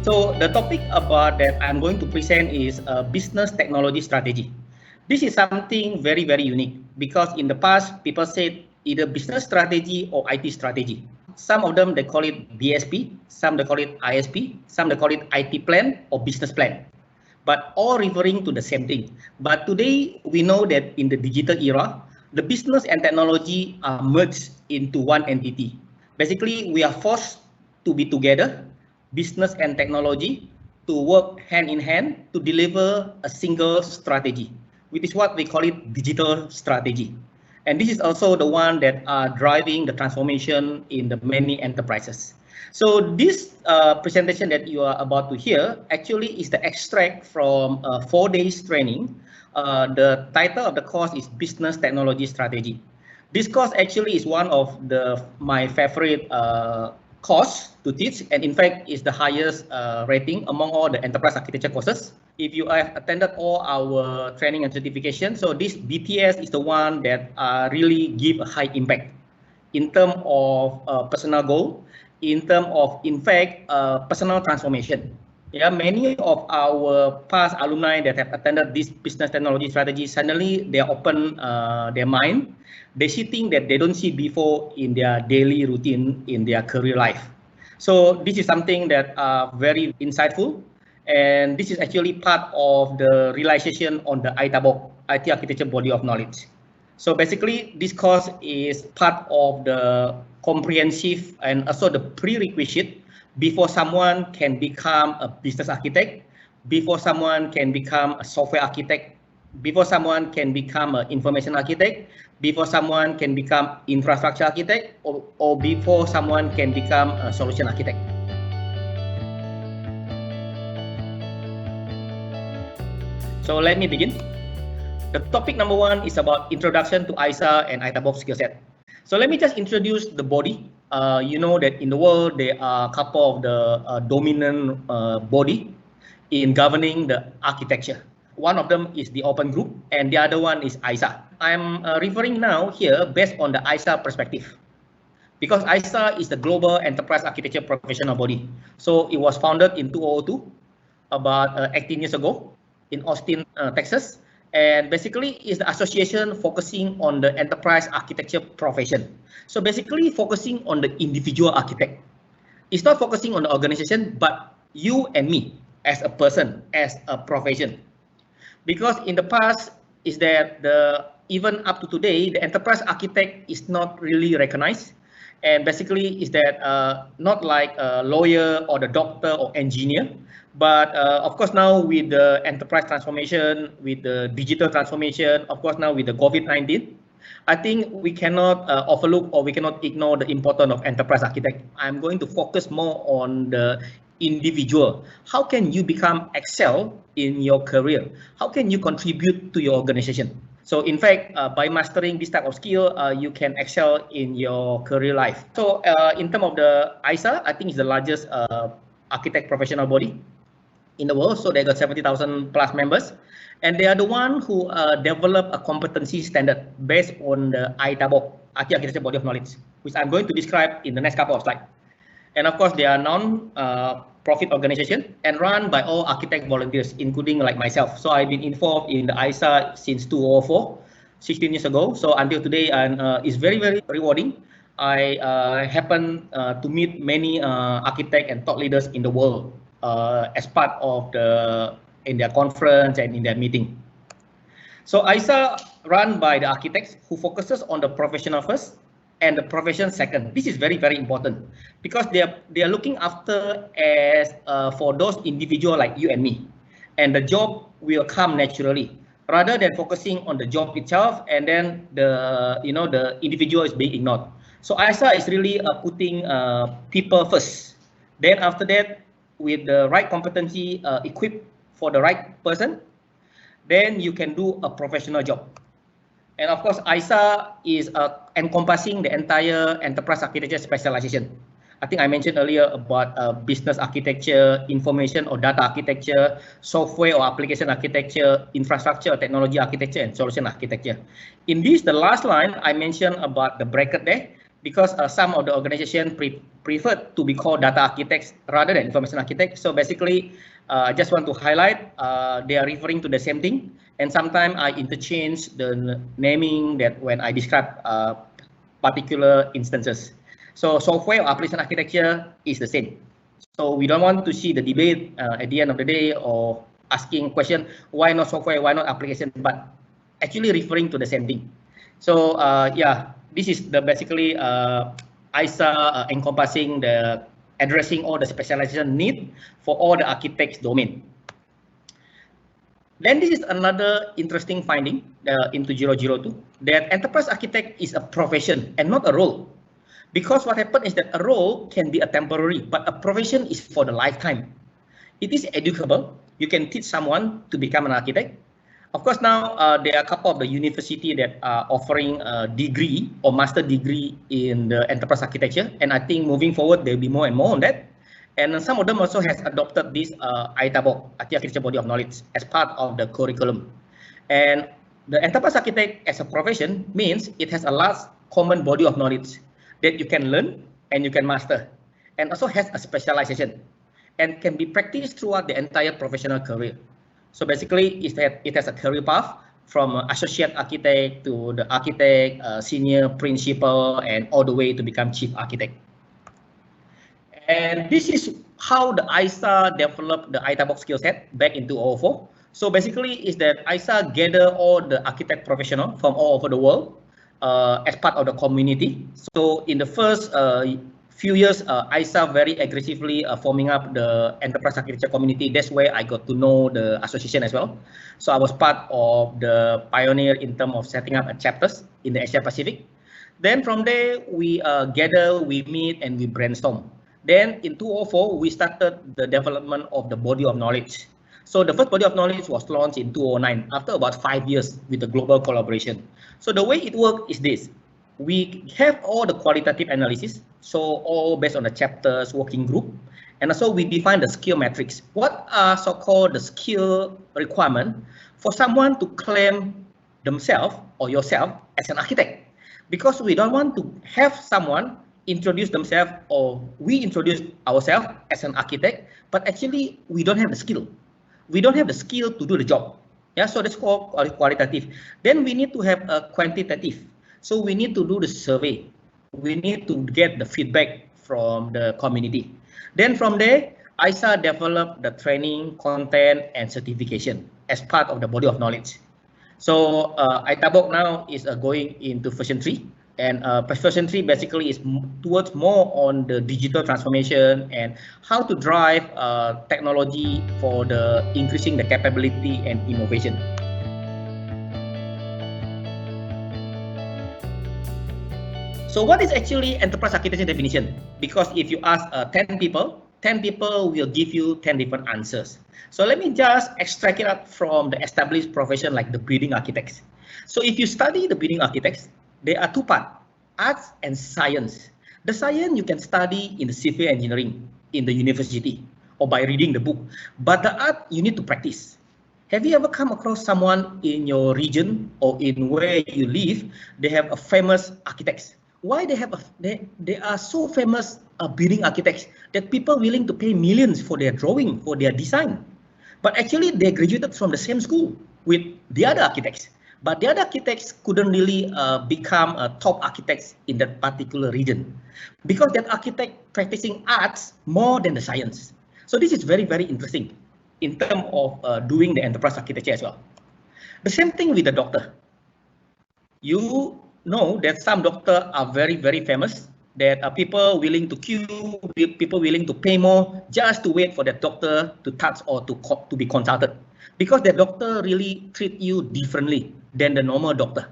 So the topic about that I'm going to present is business technology strategy. This is something very, very unique because in the past, people said either business strategy or IT strategy. Some of them, they call it BSP, some they call it ISP, some they call it IT plan or business plan, but all referring to the same thing. But today, we know that in the digital era, the business and technology are merged into one entity. Basically, we are forced to be together, business and technology, to work hand in hand to deliver a single strategy, which is what we call it digital strategy. And this is also the one that are driving the transformation in the many enterprises. So this presentation that you are about to hear actually is the extract from 4 days training. The title of the course is Business Technology Strategy. This course actually is one of my favorite course to teach, and in fact is the highest rating among all the enterprise architecture courses. If you have attended all our training and certification, so this BTS is the one that really give a high impact in terms of personal goal, in terms of, in fact, personal transformation. Yeah, many of our past alumni that have attended this business technology strategy, suddenly they open their mind. They see things that they don't see before in their daily routine, in their career life. So this is something that very insightful. And this is actually part of the realization on the ITABOK, IT Architecture Body of Knowledge. So basically, this course is part of the comprehensive and also the prerequisite before someone can become a business architect, before someone can become a software architect, before someone can become an information architect, before someone can become infrastructure architect, or before someone can become a solution architect. So let me begin. The topic number 1 is about introduction to ISA and ITABOK skill set. So let me just introduce the body. You know that in the world, there are a couple of the dominant body in governing the architecture. One of them is the Open Group, and the other one is ISA. I'm referring now here based on the ISA perspective, because ISA is the Global Enterprise Architecture Professional Body. So it was founded in 2002, about 18 years ago, in Austin, Texas. And basically is the association focusing on the enterprise architecture profession. So basically focusing on the individual architect. It's not focusing on the organization, but you and me as a person, as a profession. Because in the past is that even up to today, the enterprise architect is not really recognized. And basically is that not like a lawyer or the doctor or engineer. But of course now with the enterprise transformation, with the digital transformation, of course now with the COVID-19, I think we cannot overlook or we cannot ignore the importance of enterprise architect. I'm going to focus more on the individual. How can you excel in your career? How can you contribute to your organization? So in fact, by mastering this type of skill, you can excel in your career life. So in terms of the ISA, I think it's the largest architect professional body in the world. So they got 70,000 plus members, and they are the one who develop a competency standard based on the ITABOK, IT Architecture Body of Knowledge, which I'm going to describe in the next couple of slides. And of course, they are non-profit organization and run by all architect volunteers, including like myself. So I've been involved in the ISA since 2004, 16 years ago. So until today, and it's very, very rewarding. I happen to meet many architect and thought leaders in the world as part of in their conference and in their meeting. So ISA run by the architects who focuses on the professional first and the profession second. This is very, very important because they are looking after as for those individual like you and me, and the job will come naturally rather than focusing on the job itself and then the individual is being ignored. So ISA is really putting people first. Then after that, with the right competency equipped for the right person, then you can do a professional job. And of course, ISA is encompassing the entire enterprise architecture specialization. I think I mentioned earlier about business architecture, information or data architecture, software or application architecture, infrastructure or technology architecture, and solution architecture. In this, the last line, I mentioned about the bracket there, because some of the organization prefer to be called data architects rather than information architects. So basically, I just want to highlight they are referring to the same thing, and sometimes I interchange the naming that when I describe particular instances. So software or application architecture is the same. So we don't want to see the debate at the end of the day or asking question, why not software, why not application, but actually referring to the same thing. So yeah, this is the basically ISA encompassing the addressing all the specialization need for all the architects domain. Then this is another interesting finding into 002, that enterprise architect is a profession and not a role. Because what happened is that a role can be a temporary, but a profession is for the lifetime. It is educable. You can teach someone to become an architect. Of course, now there are a couple of the university that are offering a degree or master degree in the enterprise architecture. And I think moving forward, there will be more and more on that. And some of them also has adopted this ITABOK, IT Architecture Body of Knowledge, as part of the curriculum. And the enterprise architect as a profession means it has a large common body of knowledge that you can learn and you can master, and also has a specialization and can be practiced throughout the entire professional career. So basically, it has a career path from associate architect to the architect, senior principal, and all the way to become chief architect. And this is how the ISA developed the ITABOK skill set back in 2004. So basically, is that ISA gather all the architect professional from all over the world as part of the community. So in the first few years, ISA very aggressively forming up the enterprise architecture community. That's where I got to know the association as well. So I was part of the pioneer in terms of setting up chapters in the Asia Pacific. Then from there, we gather, we meet, and we brainstorm. Then in 2004, we started the development of the body of knowledge. So the first body of knowledge was launched in 2009 after about 5 years with the global collaboration. So the way it works is this. We have all the qualitative analysis, so all based on the chapters, working group, and also we define the skill metrics. What are so-called the skill requirement for someone to claim themselves or yourself as an architect? Because we don't want to have someone introduce themselves or we introduce ourselves as an architect, but actually we don't have the skill. We don't have the skill to do the job. Yeah, so that's called qualitative. Then we need to have a quantitative. So we need to do the survey. We need to get the feedback from the community. Then from there, ISA developed the training, content, and certification as part of the body of knowledge. So ITABOK now is going into version 3. And version 3 basically is towards more on the digital transformation and how to drive technology for the increasing the capability and innovation. So what is actually enterprise architecture definition? Because if you ask 10 people will give you 10 different answers. So let me just extract it out from the established profession like the building architects. So if you study the building architects, there are two parts, arts and science. The science you can study in the civil engineering in the university or by reading the book, but the art you need to practice. Have you ever come across someone in your region or in where you live, they have a famous architects? Why they are so famous building architects that people willing to pay millions for their drawing, for their design? But actually they graduated from the same school with the other architects. But the other architects couldn't really become top architects in that particular region because that architect practicing arts more than the science. So this is very, very interesting in terms of doing the enterprise architecture as well. The same thing with the doctor. You know that some doctors are very, very famous, that are people willing to queue, people willing to pay more just to wait for that doctor to touch or to be consulted. Because the doctor really treat you differently than the normal doctor.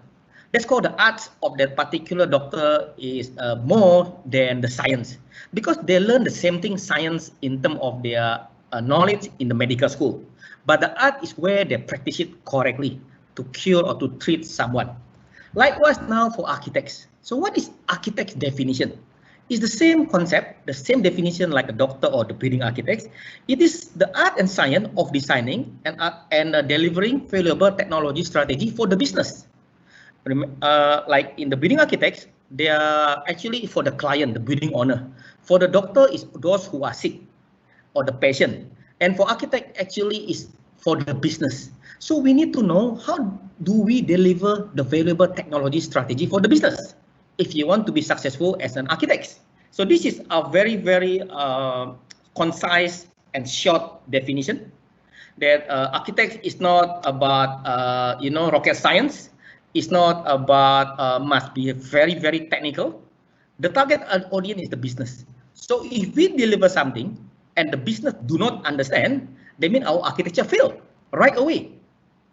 That's called the arts of that particular doctor is more than the science. Because they learn the same thing, science, in terms of their knowledge in the medical school. But the art is where they practice it correctly to cure or to treat someone. Likewise now for architects. So what is architect's definition? It's the same concept, the same definition like a doctor or the building architects. It is the art and science of designing and delivering valuable technology strategy for the business. Like in the building architects, they are actually for the client, the building owner. For the doctor is those who are sick or the patient. And for architect actually is for the business. So we need to know how do we deliver the valuable technology strategy for the business if you want to be successful as an architect. So this is a very, very concise and short definition that architect is not about rocket science. It's not about must be very, very technical. The target audience is the business. So if we deliver something and the business do not understand, they mean our architecture failed right away.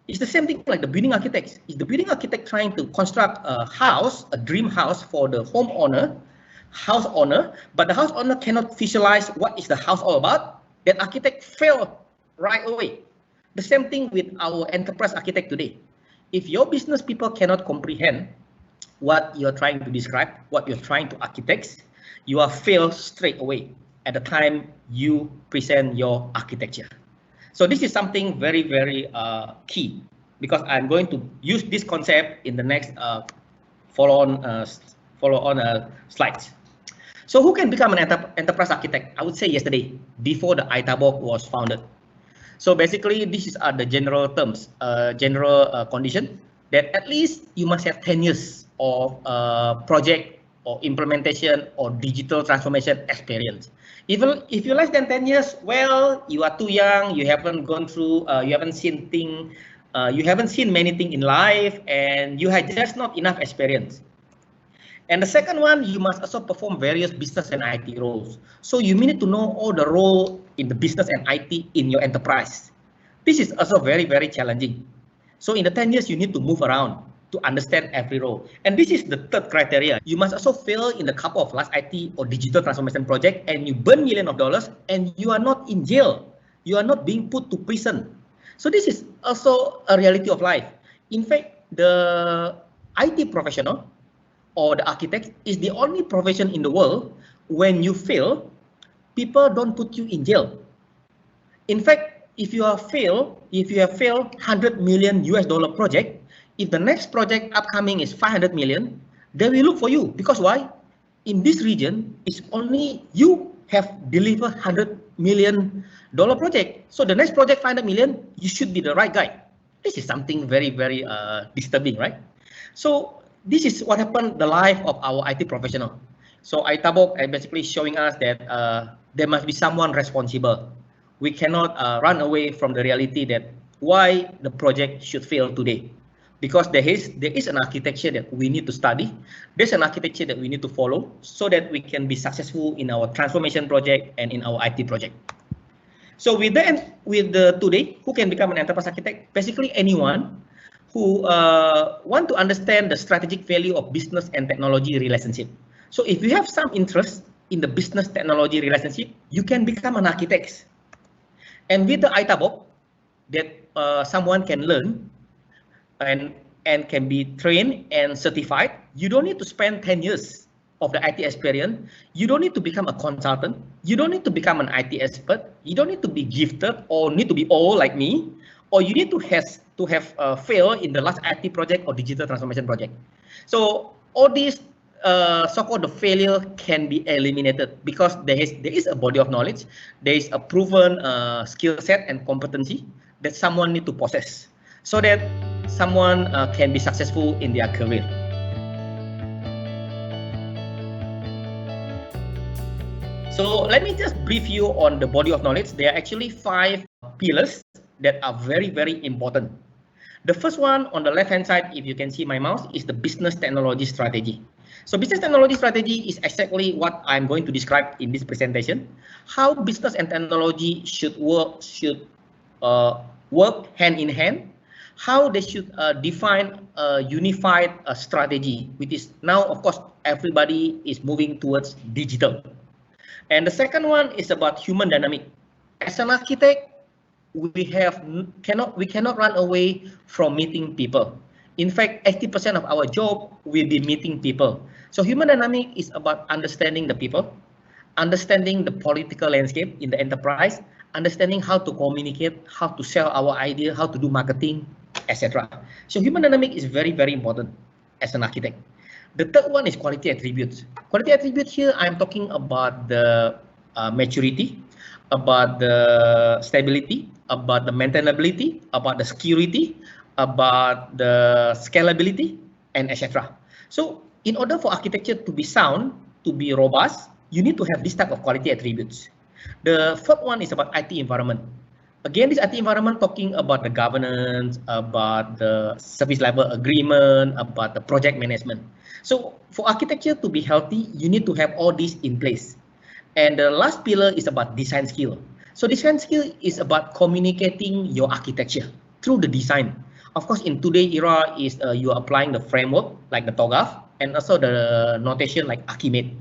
It's the same thing like the building architects. Is the building architect trying to construct a house, a dream house for the homeowner, house owner, but the house owner cannot visualize what is the house all about? That architect failed right away. The same thing with our enterprise architect today. If your business people cannot comprehend what you're trying to describe, what you're trying to architect, you are failed straight away at the time you present your architecture. So this is something very, very key, because I'm going to use this concept in the next follow-on slides. So who can become an enterprise architect? I would say yesterday, before the ITABOK was founded. So basically, these are the general terms, general condition that at least you must have 10 years of project or implementation or digital transformation experience. Even if you're less than 10 years, well, you are too young, you haven't gone through, you haven't seen things, you haven't seen many things in life, and you have just not enough experience. And the second one, you must also perform various business and IT roles. So you need to know all the role in the business and IT in your enterprise. This is also very, very challenging. So in the 10 years, you need to move around to understand every role. And this is the third criteria. You must also fail in a couple of large IT or digital transformation project, and you burn millions of dollars, and you are not in jail. You are not being put to prison. So this is also a reality of life. In fact, the IT professional or the architect is the only profession in the world when you fail, people don't put you in jail. In fact, if you have failed 100 million US dollar project, if the next project upcoming is 500 million, they will look for you. Because why? In this region, it's only you have delivered 100 million dollar project. So the next project 500 million, you should be the right guy. This is something very, very disturbing, right? So this is what happened the life of our IT professional. So ITABOK is basically showing us that there must be someone responsible. We cannot run away from the reality that why the project should fail today. Because there is an architecture that we need to study. There's an architecture that we need to follow so that we can be successful in our transformation project and in our IT project. So today, who can become an enterprise architect? Basically anyone who want to understand the strategic value of business and technology relationship. So if you have some interest in the business technology relationship, you can become an architect. And with the ITABOK, that someone can learn and can be trained and certified, you don't need to spend 10 years of the IT experience. You don't need to become a consultant. You don't need to become an IT expert. You don't need to be gifted or need to be old like me, or you need to have failed in the last IT project or digital transformation project. So all these so-called the failure can be eliminated because there is a body of knowledge, there is a proven skill set and competency that someone need to possess so that someone can be successful in their career. So let me just brief you on the body of knowledge. There are actually 5 pillars that are very, very important. The first one on the left-hand side, if you can see my mouse, is the business technology strategy. So business technology strategy is exactly what I'm going to describe in this presentation. How business and technology should work hand in hand. How they should define a unified strategy, which is now, of course, everybody is moving towards digital. And the second one is about human dynamic. As an architect, we cannot run away from meeting people. In fact, 80% of our job will be meeting people. So human dynamic is about understanding the people, understanding the political landscape in the enterprise, understanding how to communicate, how to sell our idea, how to do marketing, etc. So human dynamic is very, very important as an architect. The third one is quality attributes. Quality attributes here, I'm talking about the maturity, about the stability, about the maintainability, about the security, about the scalability, and etc. So in order for architecture to be sound, to be robust, you need to have this type of quality attributes. The fourth one is about IT environment. Again, this IT environment talking about the governance, about the service level agreement, about the project management. So for architecture to be healthy, you need to have all these in place. And the last pillar is about design skill. So design skill is about communicating your architecture through the design. Of course, in today's era is you are applying the framework like the TOGAF and also the notation like Archimate.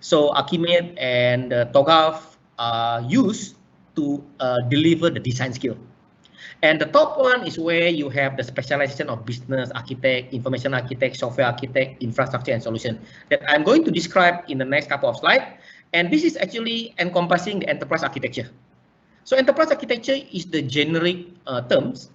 So Archimate and TOGAF are used to deliver the design skill. And the top one is where you have the specialization of business architect, information architect, software architect, infrastructure and solution that I'm going to describe in the next couple of slides. And this is actually encompassing the enterprise architecture. So enterprise architecture is the generic terms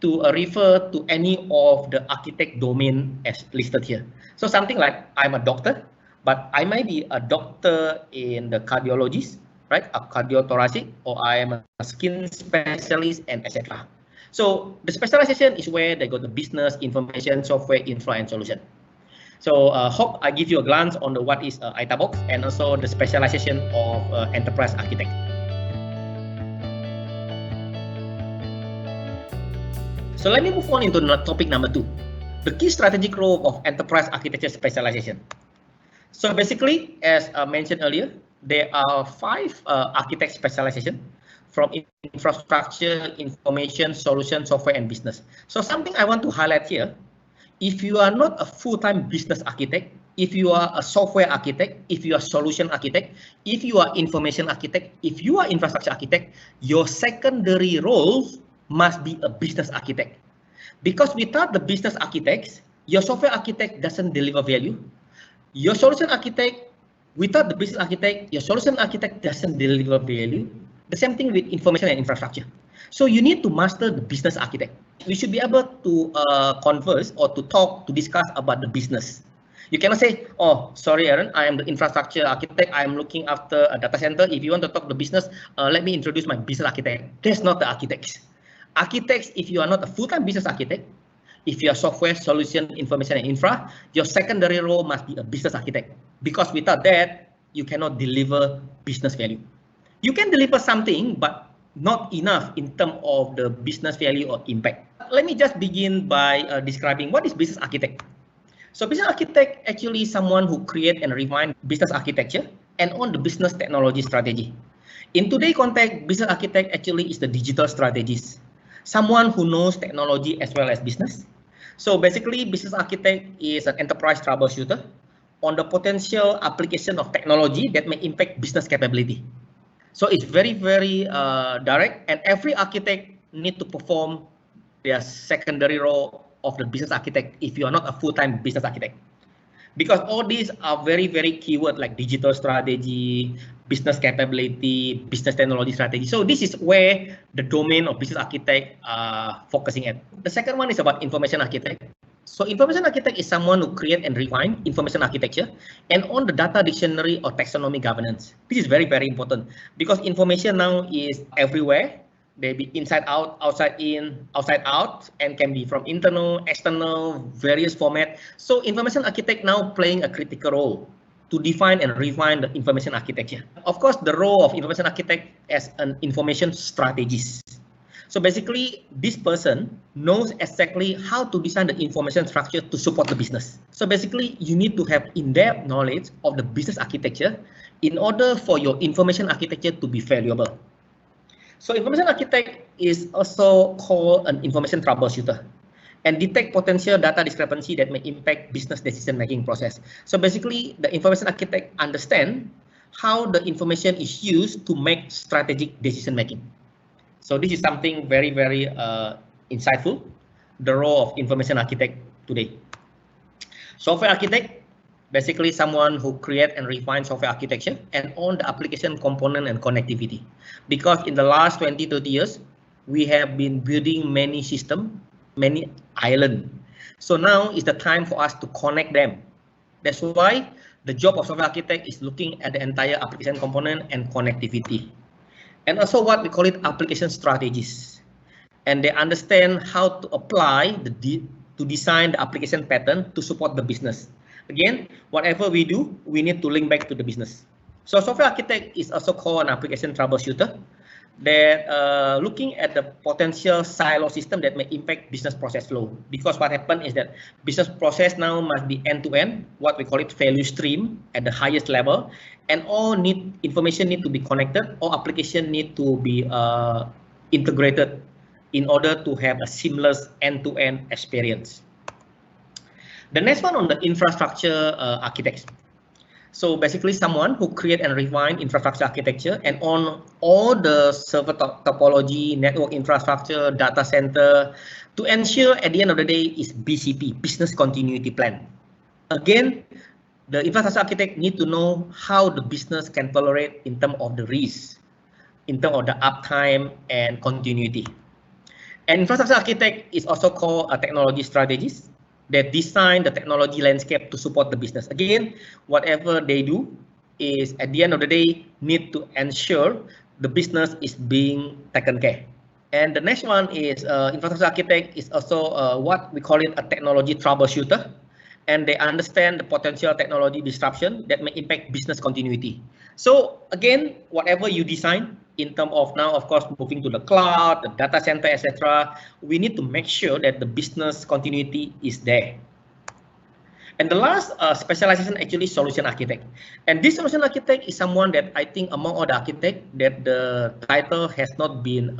to refer to any of the architect domain as listed here. So something like I'm a doctor, but I might be a doctor in the cardiologist, right? A cardiothoracic, or I am a skin specialist, and etc. So the specialization is where they got the business, information, software, infra, and solution. So hope I give you a glance on the what is ITABox and also the specialization of enterprise architect. So let me move on into topic number 2, the key strategic role of enterprise architecture specialization. So basically, as mentioned earlier, there are 5 architect specialization from infrastructure, information, solution, software, and business. So something I want to highlight here, if you are not a full-time business architect, if you are a software architect, if you are solution architect, if you are information architect, if you are infrastructure architect, your secondary role must be a business architect. Because without the business architects, your software architect doesn't deliver value. Your solution architect, without the business architect, your solution architect doesn't deliver value. The same thing with information and infrastructure. So you need to master the business architect. We should be able to converse or to talk, to discuss about the business. You cannot say, oh, sorry, Aaron, I am the infrastructure architect. I am looking after a data center. If you want to talk the business, let me introduce my business architect. That's not the architects. Architects, if you are not a full-time business architect, if you are software, solution, information, and infra, your secondary role must be a business architect. Because without that, you cannot deliver business value. You can deliver something, but not enough in terms of the business value or impact. Let me just begin by describing what is business architect. So business architect actually is someone who create and refine business architecture and on the business technology strategy. In today's context, business architect actually is the digital strategist, someone who knows technology as well as business. So basically, business architect is an enterprise troubleshooter on the potential application of technology that may impact business capability. So it's very, very direct, and every architect need to perform their secondary role of the business architect if you are not a full-time business architect. Because all these are very, very keyword like digital strategy, business capability, business technology strategy. So this is where the domain of business architect are focusing at. The second one is about information architect. So information architect is someone who create and refine information architecture and on the data dictionary or taxonomy governance. This is very, very important because information now is everywhere. They be inside out, outside in, outside out, and can be from internal, external, various format. So information architect now playing a critical role to define and refine the information architecture. Of course, the role of information architect as an information strategist. So basically, this person knows exactly how to design the information structure to support the business. So basically, you need to have in-depth knowledge of the business architecture in order for your information architecture to be valuable. So information architect is also called an information troubleshooter and detect potential data discrepancy that may impact business decision-making process. So basically, the information architect understand how the information is used to make strategic decision-making. So this is something very, very insightful, the role of information architect today. Software architect, basically someone who create and refine software architecture and own the application component and connectivity. Because in the last 20-30 years, we have been building many systems, many islands. So now is the time for us to connect them That's why the job of software architect is looking at the entire application component and connectivity. And also what we call it application strategies. And they understand how to apply to design the application pattern to support the business. Again, whatever we do, we need to link back to the business. So software architect is also called an application troubleshooter. That looking at the potential silo system that may impact business process flow. Because what happened is that business process now must be end-to-end, what we call it value stream at the highest level, and all information need to be connected, all application need to be integrated in order to have a seamless end-to-end experience. The next one on the infrastructure architects. So basically someone who create and refine infrastructure architecture and on all the server topology, network infrastructure, data center to ensure at the end of the day is BCP, business continuity plan. Again, the infrastructure architect need to know how the business can tolerate in terms of the risk, in terms of the uptime and continuity. And infrastructure architect is also called a technology strategist. They design the technology landscape to support the business. Again, whatever they do is at the end of the day need to ensure the business is being taken care. And the next one is infrastructure architect is also what we call it a technology troubleshooter. And they understand the potential technology disruption that may impact business continuity. So again, whatever you design in terms of now, of course, moving to the cloud, the data center, etc., we need to make sure that the business continuity is there. And the last specialization actually solution architect. And this solution architect is someone that I think among all the architects that the title has not been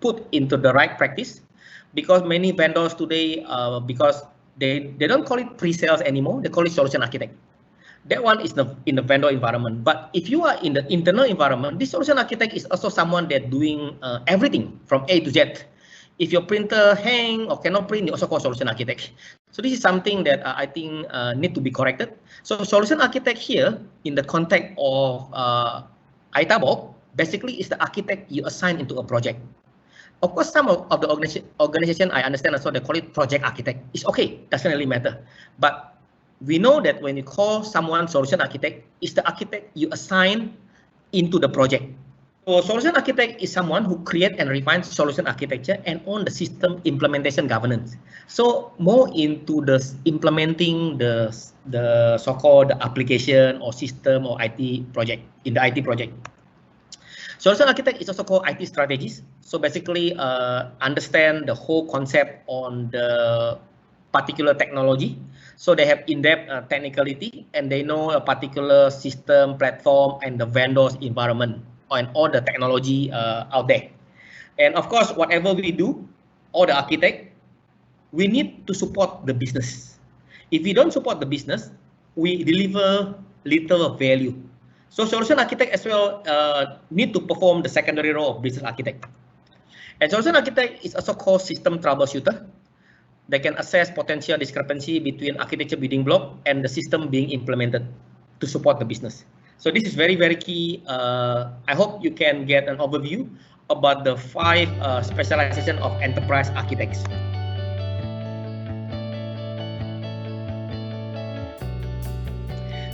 put into the right practice, because many vendors today, because they don't call it pre-sales anymore, they call it solution architect. That one is in the vendor environment. But if you are in the internal environment, this solution architect is also someone that doing everything from A to Z. If your printer hang or cannot print, you also call solution architect. So this is something that I think need to be corrected. So solution architect here in the context of ITABOK basically is the architect you assign into a project. Of course, some of the organization I understand also they call it project architect. It's okay, doesn't really matter. But we know that when you call someone solution architect, it's the architect you assign into the project. So solution architect is someone who create and refine solution architecture and own the system implementation governance. So more into the implementing the so-called application or system or IT project in the IT project. Solution architect is also called IT strategist. So basically understand the whole concept on the particular technology. So they have in-depth technicality and they know a particular system, platform, and the vendor's environment and all the technology out there. And of course, whatever we do, all the architect, we need to support the business. If we don't support the business, we deliver little value. So solution architect as well need to perform the secondary role of business architect. And solution architect is also called system troubleshooter. They can assess potential discrepancy between architecture building block and the system being implemented to support the business. So this is very, very key. I hope you can get an overview about the 5 specialization of enterprise architects.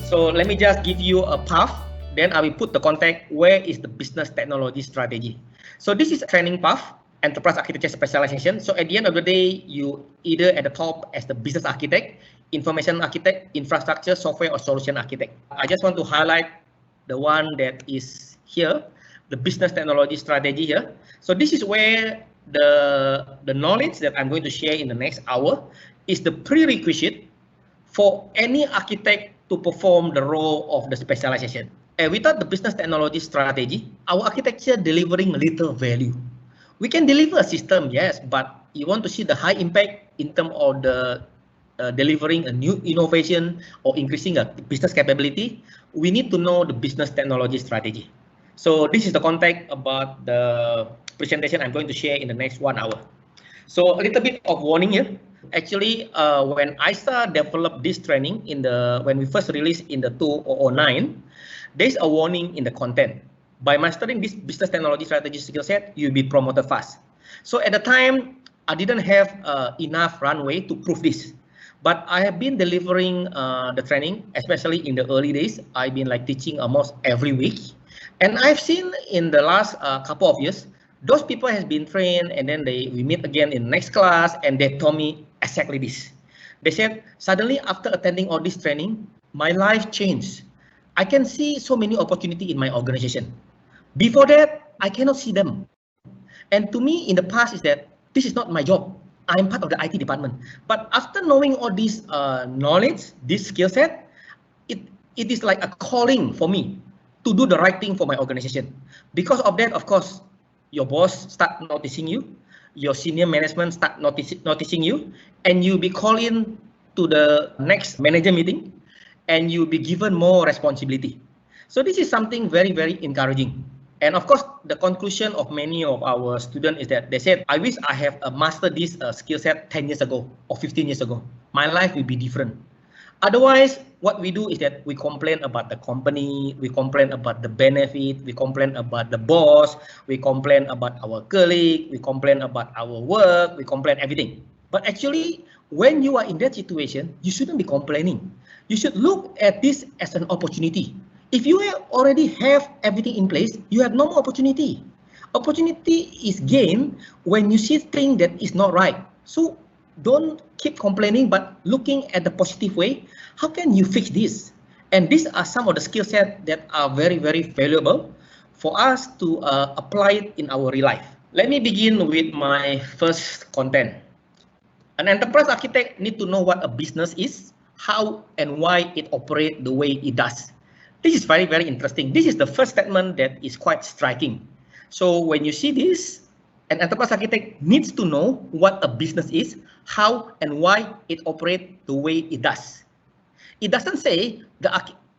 So let me just give you a path. Then I will put the context, where is the business technology strategy. So this is a training path, enterprise architecture specialization. So at the end of the day, you either at the top as the business architect, information architect, infrastructure, software, or solution architect. I just want to highlight the one that is here, the business technology strategy here. So this is where the knowledge that I'm going to share in the next hour is the prerequisite for any architect to perform the role of the specialization. And without the business technology strategy, our architecture delivering little value. We can deliver a system, yes, but you want to see the high impact in terms of the delivering a new innovation or increasing a business capability, we need to know the business technology strategy. So this is the context about the presentation I'm going to share in the next 1 hour. So a little bit of warning here. Actually, when ISA developed this training when we first released in the 2009, there's a warning in the content. By mastering this business technology strategy skill set, you'll be promoted fast. So at the time, I didn't have enough runway to prove this. But I have been delivering the training, especially in the early days. I've been like teaching almost every week. And I've seen in the last couple of years, those people has been trained, and then we meet again in next class, and they told me exactly this. They said, suddenly after attending all this training, my life changed. I can see so many opportunity in my organization. Before that, I cannot see them. And to me, in the past, is that this is not my job. I'm part of the IT department. But after knowing all this knowledge, this skill set, it is like a calling for me to do the right thing for my organization. Because of that, of course, your boss start noticing you, your senior management start noticing you, and you be called in to the next manager meeting, and you'll be given more responsibility. So this is something very, very encouraging. And of course, the conclusion of many of our students is that they said, I wish I have mastered this skill set 10 years ago or 15 years ago. My life will be different. Otherwise, what we do is that we complain about the company, we complain about the benefit, we complain about the boss, we complain about our colleague, we complain about our work, we complain everything. But actually, when you are in that situation, you shouldn't be complaining. You should look at this as an opportunity. If you already have everything in place, you have no more opportunity. Opportunity is gained when you see things that is not right. So don't keep complaining, but looking at the positive way. How can you fix this? And these are some of the skill sets that are very, very valuable for us to apply it in our real life. Let me begin with my first content. An enterprise architect needs to know what a business is, how and why it operates the way it does. This is very, very interesting. This is the first statement that is quite striking. So when you see this, an enterprise architect needs to know what a business is, how and why it operates the way it does. It doesn't say the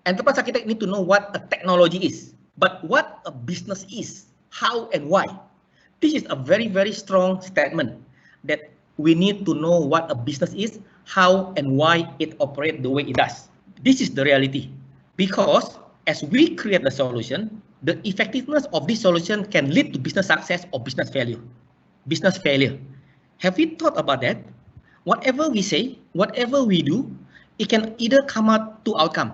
enterprise architect needs to know what a technology is, but what a business is, how and why. This is a very, very strong statement that we need to know what a business is, how and why it operates the way it does. This is the reality. Because as we create the solution, the effectiveness of this solution can lead to business success or business failure. Business failure. Have we thought about that? Whatever we say, whatever we do, it can either come out to outcome,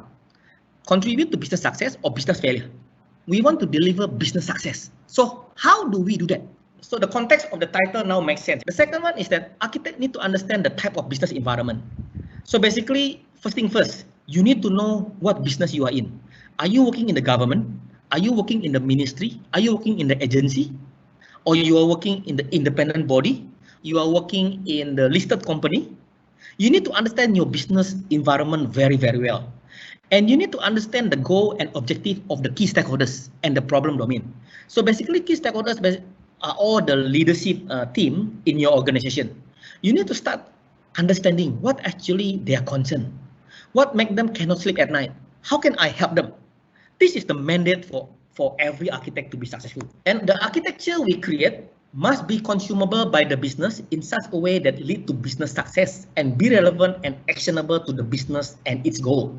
contribute to business success or business failure. We want to deliver business success. So how do we do that? So the context of the title now makes sense. The second one is that architects need to understand the type of business environment. So basically, first thing first, you need to know what business you are in. Are you working in the government? Are you working in the ministry? Are you working in the agency? Or you are working in the independent body? You are working in the listed company? You need to understand your business environment very, very well. And you need to understand the goal and objective of the key stakeholders and the problem domain. So basically, key stakeholders are all the leadership team in your organization. You need to start understanding what actually they are concerned. What makes them cannot sleep at night? How can I help them? This is the mandate for every architect to be successful. And the architecture we create must be consumable by the business in such a way that lead to business success and be relevant and actionable to the business and its goal.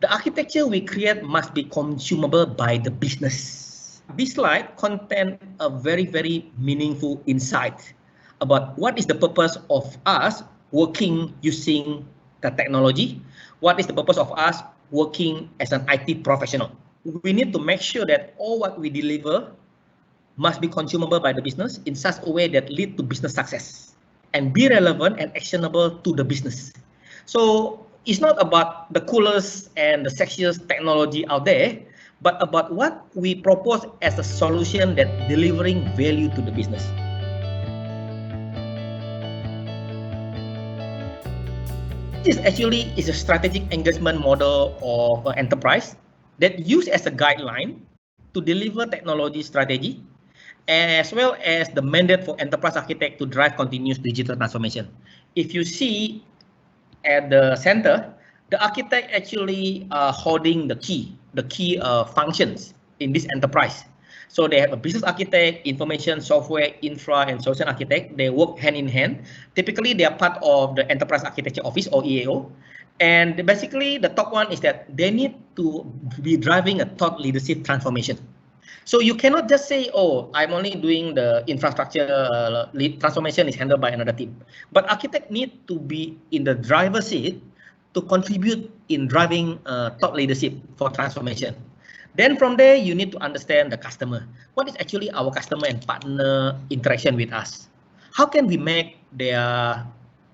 The architecture we create must be consumable by the business. This slide contains a very, very meaningful insight about what is the purpose of us working using the technology. What is the purpose of us working as an IT professional? We need to make sure that all what we deliver must be consumable by the business in such a way that lead to business success and be relevant and actionable to the business. So it's not about the coolest and the sexiest technology out there, but about what we propose as a solution that delivering value to the business. This actually is a strategic engagement model of an enterprise that used as a guideline to deliver technology strategy, as well as the mandate for enterprise architect to drive continuous digital transformation. If you see at the center, the architect actually holding the key functions in this enterprise. So they have a business architect, information, software, infra, and solution architect. They work hand in hand. Typically, they are part of the Enterprise Architecture Office or EAO. And basically, the top one is that they need to be driving a thought leadership transformation. So you cannot just say, oh, I'm only doing the infrastructure transformation is handled by another team. But architect need to be in the driver's seat to contribute in driving top leadership for transformation. Then from there, you need to understand the customer. What is actually our customer and partner interaction with us? How can we make their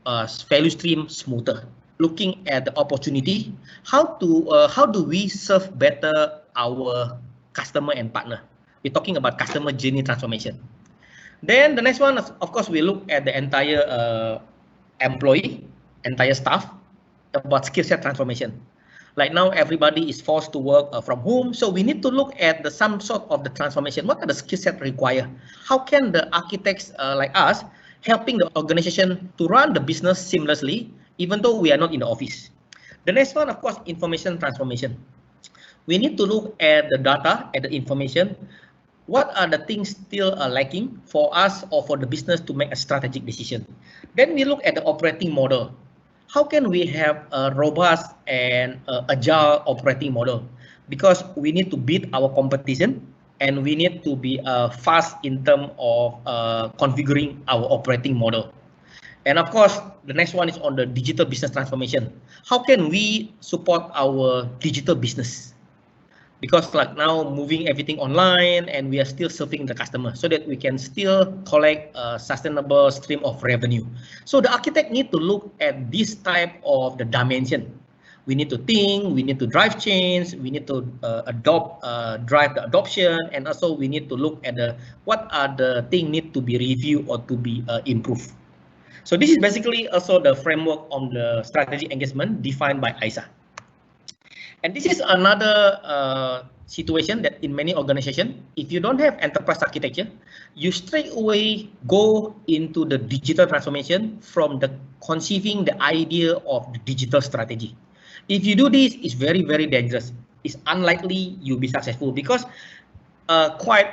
value stream smoother? Looking at the opportunity, how do we serve better our customer and partner? We're talking about customer journey transformation. Then the next one, of course, we look at the entire employee, entire staff about skill set transformation. Like now, everybody is forced to work from home, so we need to look at some sort of the transformation. What are the skill set required? How can the architects like us helping the organization to run the business seamlessly, even though we are not in the office? The next one, of course, information transformation. We need to look at the data, at the information. What are the things still lacking for us or for the business to make a strategic decision? Then we look at the operating model. How can we have a robust and agile operating model? Because we need to beat our competition and we need to be fast in terms of configuring our operating model. And of course, the next one is on the digital business transformation. How can we support our digital business? Because like now moving everything online and we are still serving the customer so that we can still collect a sustainable stream of revenue. So the architect need to look at this type of the dimension. We need to think, we need to drive change, we need to drive the adoption, and also we need to look at what are the things need to be reviewed or to be improved. So this is basically also the framework on the strategy engagement defined by ISA. And this is another situation that in many organizations, if you don't have enterprise architecture, you straight away go into the digital transformation from the conceiving the idea of the digital strategy. If you do this, it's very, very dangerous. It's unlikely you'll be successful because quite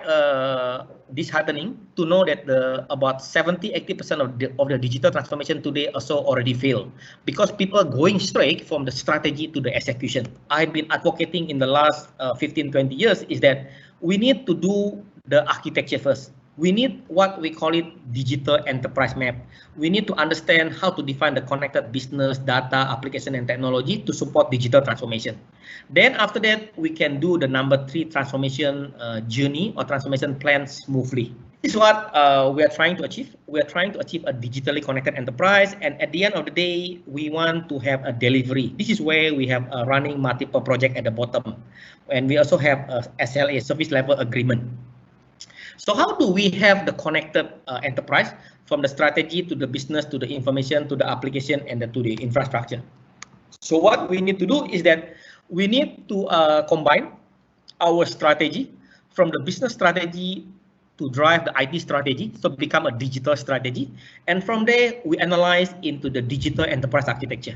disheartening to know that about 70-80% of the digital transformation today also already failed because people are going straight from the strategy to the execution. I've been advocating in the last 15-20 years is that we need to do the architecture first. We need what we call it digital enterprise map. We need to understand how to define the connected business, data, application, and technology to support digital transformation. Then after that, we can do the number 3 transformation journey or transformation plan smoothly. This is what we are trying to achieve. We are trying to achieve a digitally connected enterprise. And at the end of the day, we want to have a delivery. This is where we have running multiple projects at the bottom. And we also have a SLA, service level agreement. So how do we have the connected enterprise from the strategy to the business, to the information, to the application, and to the infrastructure? So what we need to do is that we need to combine our strategy from the business strategy to drive the IT strategy, so become a digital strategy. And from there, we analyze into the digital enterprise architecture.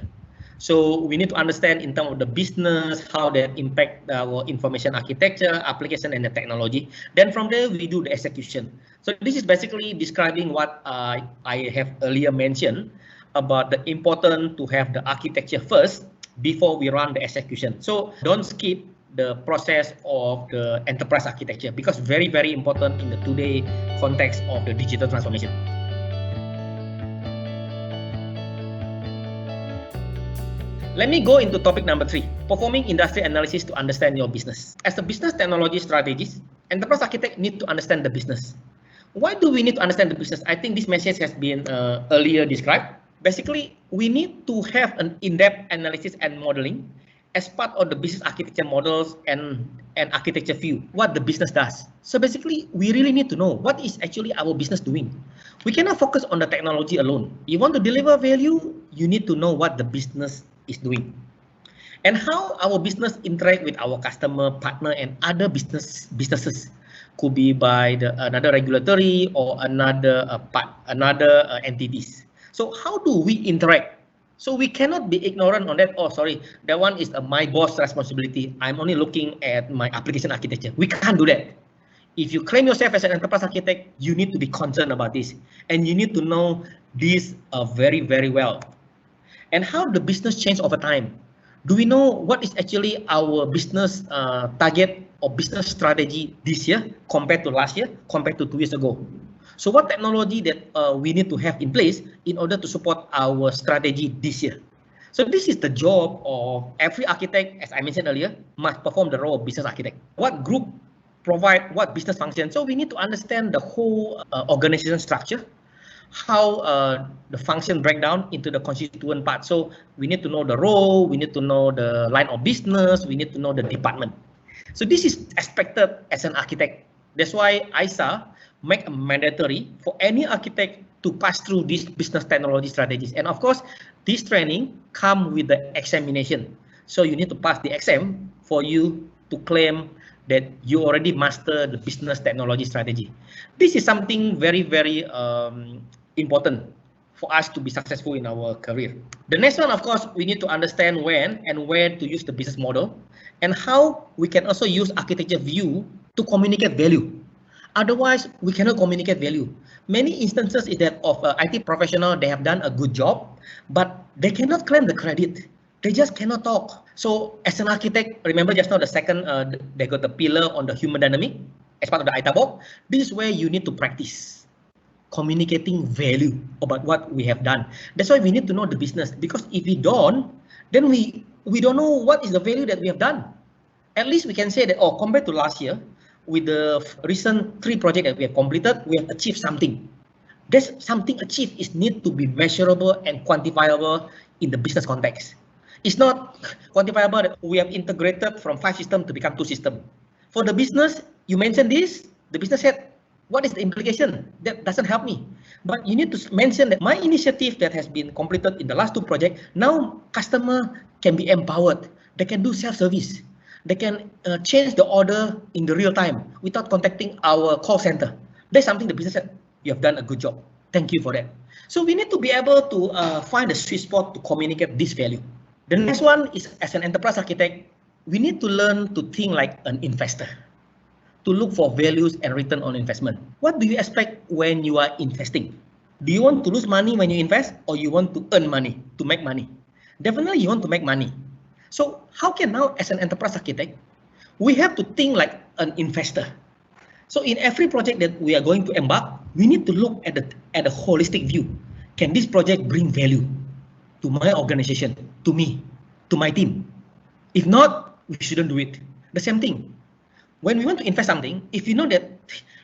So we need to understand in terms of the business, how that impact our information architecture, application, and the technology. Then from there, we do the execution. So this is basically describing what I have earlier mentioned about the importance to have the architecture first before we run the execution. So don't skip the process of the enterprise architecture because very, very important in the today context of the digital transformation. Let me go into topic number 3, performing industry analysis to understand your business. As a business technology strategist, enterprise architect need to understand the business. Why do we need to understand the business? I think this message has been earlier described. Basically, we need to have an in-depth analysis and modeling as part of the business architecture models and architecture view, what the business does. So basically, we really need to know what is actually our business doing. We cannot focus on the technology alone. You want to deliver value, you need to know what the business is doing and how our business interact with our customer, partner, and other businesses. Could be by another regulatory or another entities. So how do we interact? So we cannot be ignorant on that. Oh, sorry, that one is my boss' responsibility. I'm only looking at my application architecture. We can't do that. If you claim yourself as an enterprise architect, you need to be concerned about this, and you need to know this very, very well. And how the business change over time? Do we know what is actually our business target or business strategy this year compared to last year, compared to 2 years ago. So what technology that we need to have in place in order to support our strategy this year? So this is the job of every architect, as I mentioned earlier, must perform the role of business architect. What group provide what business function? So we need to understand the whole organization structure, how the function break down into the constituent parts. So we need to know the role, we need to know the line of business, we need to know the department. So this is expected as an architect. That's why ISA make a mandatory for any architect to pass through these business technology strategies. And of course, this training come with the examination. So you need to pass the exam for you to claim that you already master the business technology strategy. This is something very, very important for us to be successful in our career. The next one, of course, we need to understand when and where to use the business model and how we can also use architecture view to communicate value. Otherwise, we cannot communicate value. Many instances is that of IT professional, they have done a good job, but they cannot claim the credit. They just cannot talk. So as an architect, remember just now the second, they got the pillar on the human dynamic as part of the ITABOK. This is where you need to practice communicating value about what we have done. That's why we need to know the business, because if we don't, then we don't know what is the value that we have done. At least we can say that, oh, compared to last year, with the recent 3 projects that we have completed, we have achieved something. This something achieved is need to be measurable and quantifiable in the business context. It's not quantifiable that we have integrated from 5 systems to become 2 systems. For the business, you mentioned this, the business said, what is the implication? That doesn't help me. But you need to mention that my initiative that has been completed in the last 2 projects, now customer can be empowered. They can do self-service. They can change the order in the real time without contacting our call center. That's something the business said, you have done a good job. Thank you for that. So we need to be able to find a sweet spot to communicate this value. The next one is, as an enterprise architect, we need to learn to think like an investor, to look for values and return on investment. What do you expect when you are investing? Do you want to lose money when you invest, or you want to earn money, to make money? Definitely you want to make money. So how can now, as an enterprise architect, we have to think like an investor. So in every project that we are going to embark, we need to look at the holistic view. Can this project bring value to my organization, to me, to my team? If not, we shouldn't do it. The same thing. When we want to invest something, if you know that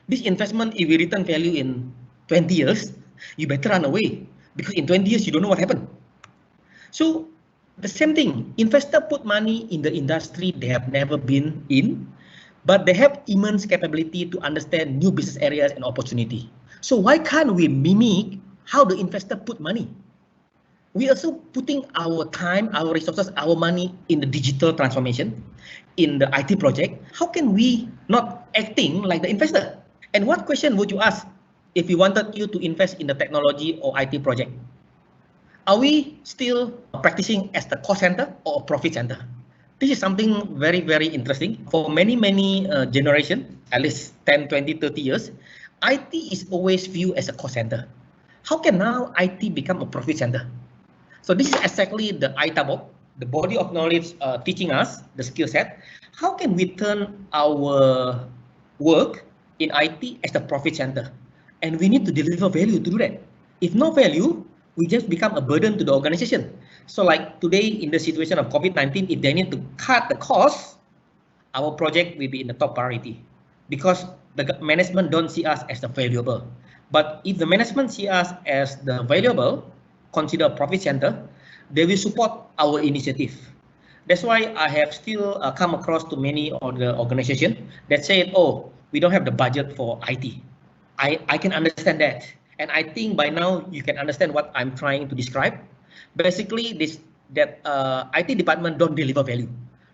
this investment, if we return value in 20 years, you better run away, because in 20 years, you don't know what happened. So the same thing, investor put money in the industry they have never been in, but they have immense capability to understand new business areas and opportunity. So why can't we mimic how the investor put money? We also putting our time, our resources, our money in the digital transformation, in the IT project. How can we not acting like the investor? And what question would you ask if we wanted you to invest in the technology or IT project? Are we still practicing as the cost center or profit center? This is something very, very interesting. For many generation, at least 10, 20, 30 years, IT is always viewed as a cost center. How can now IT become a profit center? So this is exactly the ITABOK, the body of knowledge teaching us the skill set. How can we turn our work in IT as the profit center? And we need to deliver value to do that. If no value, we just become a burden to the organization. So like today in the situation of COVID-19, if they need to cut the cost, our project will be in the top priority, because the management don't see us as the valuable. But if the management see us as the valuable, consider a profit center, they will support our initiative. That's why I have still come across to many of the organizations that say, oh, we don't have the budget for IT. I can understand that. And I think by now you can understand what I'm trying to describe. Basically, that IT department don't deliver value.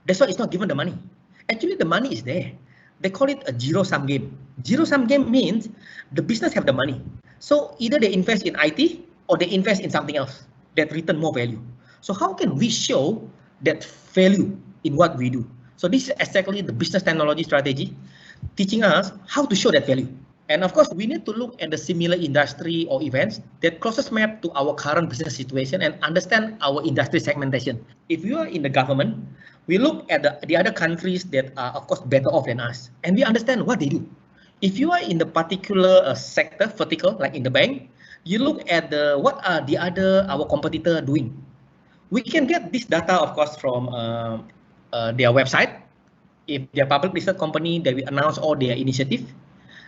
That's why it's not given the money. Actually, the money is there. They call it a zero-sum game. Zero-sum game means the business have the money. So either they invest in IT or they invest in something else that return more value. So how can we show that value in what we do? So this is exactly the business technology strategy, teaching us how to show that value. And of course, we need to look at the similar industry or events that closest map to our current business situation and understand our industry segmentation. If you are in the government, We look at the other countries that are, of course, better off than us, and we understand what they do. If you are in the particular sector, vertical, like in the bank, you look at what are the other our competitor doing. We can get this data, of course, from their website. If they're public listed company, they will announce all their initiative.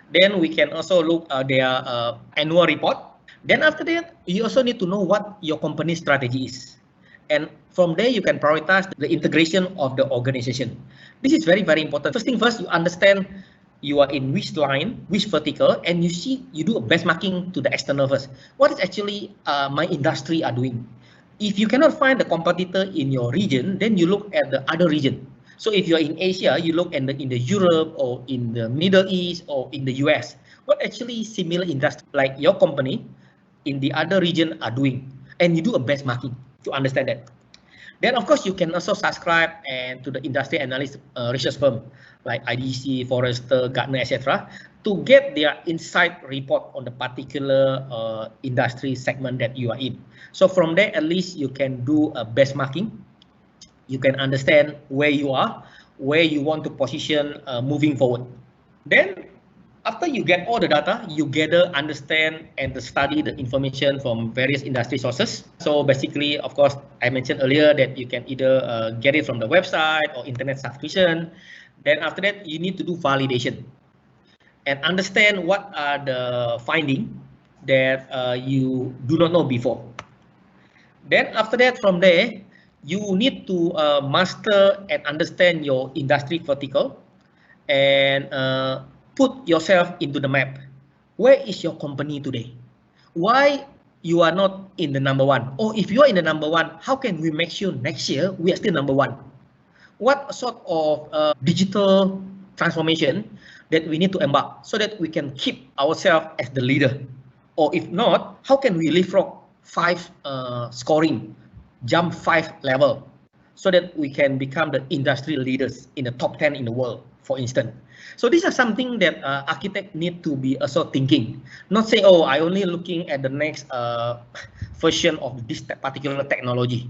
Then we can also look their annual report. Then after that, you also need to know what your company strategy is. And from there, you can prioritize the integration of the organization. This is very, very important. First thing first, you understand you are in which line, which vertical, and you do a benchmarking to the external first. What is actually my industry are doing? If you cannot find the competitor in your region, then you look at the other region. So if you're in Asia, you look in the Europe or in the Middle East or in the US. What actually similar industry like your company in the other region are doing, and you do a benchmarking to understand that. Then of course you can also subscribe and to the industry analyst research firm like IDC, Forrester, Gartner, etc. to get their insight report on the particular industry segment that you are in. So from there, at least you can do a benchmarking. You can understand where you are, where you want to position moving forward. Then after you get all the data, you gather, understand, and study the information from various industry sources. So basically, of course, I mentioned earlier that you can either get it from the website or internet subscription. Then after that, you need to do validation and understand what are the findings that you do not know before. Then after that, from there, you need to master and understand your industry vertical and put yourself into the map. Where is your company today? Why you are not in the number one? Or if you are in the number one, how can we make sure next year we are still number one? What sort of digital transformation that we need to embark so that we can keep ourselves as the leader? Or if not, how can we leapfrog 5 scoring, jump 5 level so that we can become the industry leaders in the top 10 in the world, for instance? So these are something that architects need to be also thinking, not say, oh, I only looking at the next version of this particular technology.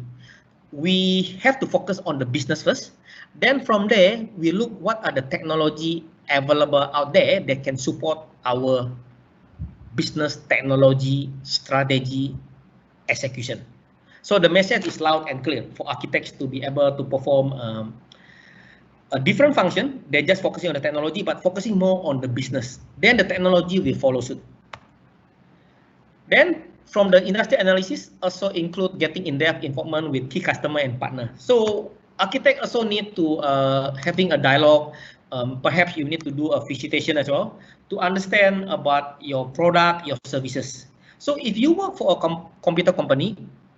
We have to focus on the business first. Then from there, we look what are the technology available out there that can support our business technology strategy execution. So the message is loud and clear for architects to be able to perform a different function. They're just focusing on the technology, but focusing more on the business. Then the technology will follow suit. Then from the industry analysis also include getting in-depth involvement with key customer and partner. So architect also need to having a dialogue. Perhaps you need to do a visitation as well to understand about your product, your services. So if you work for a computer company,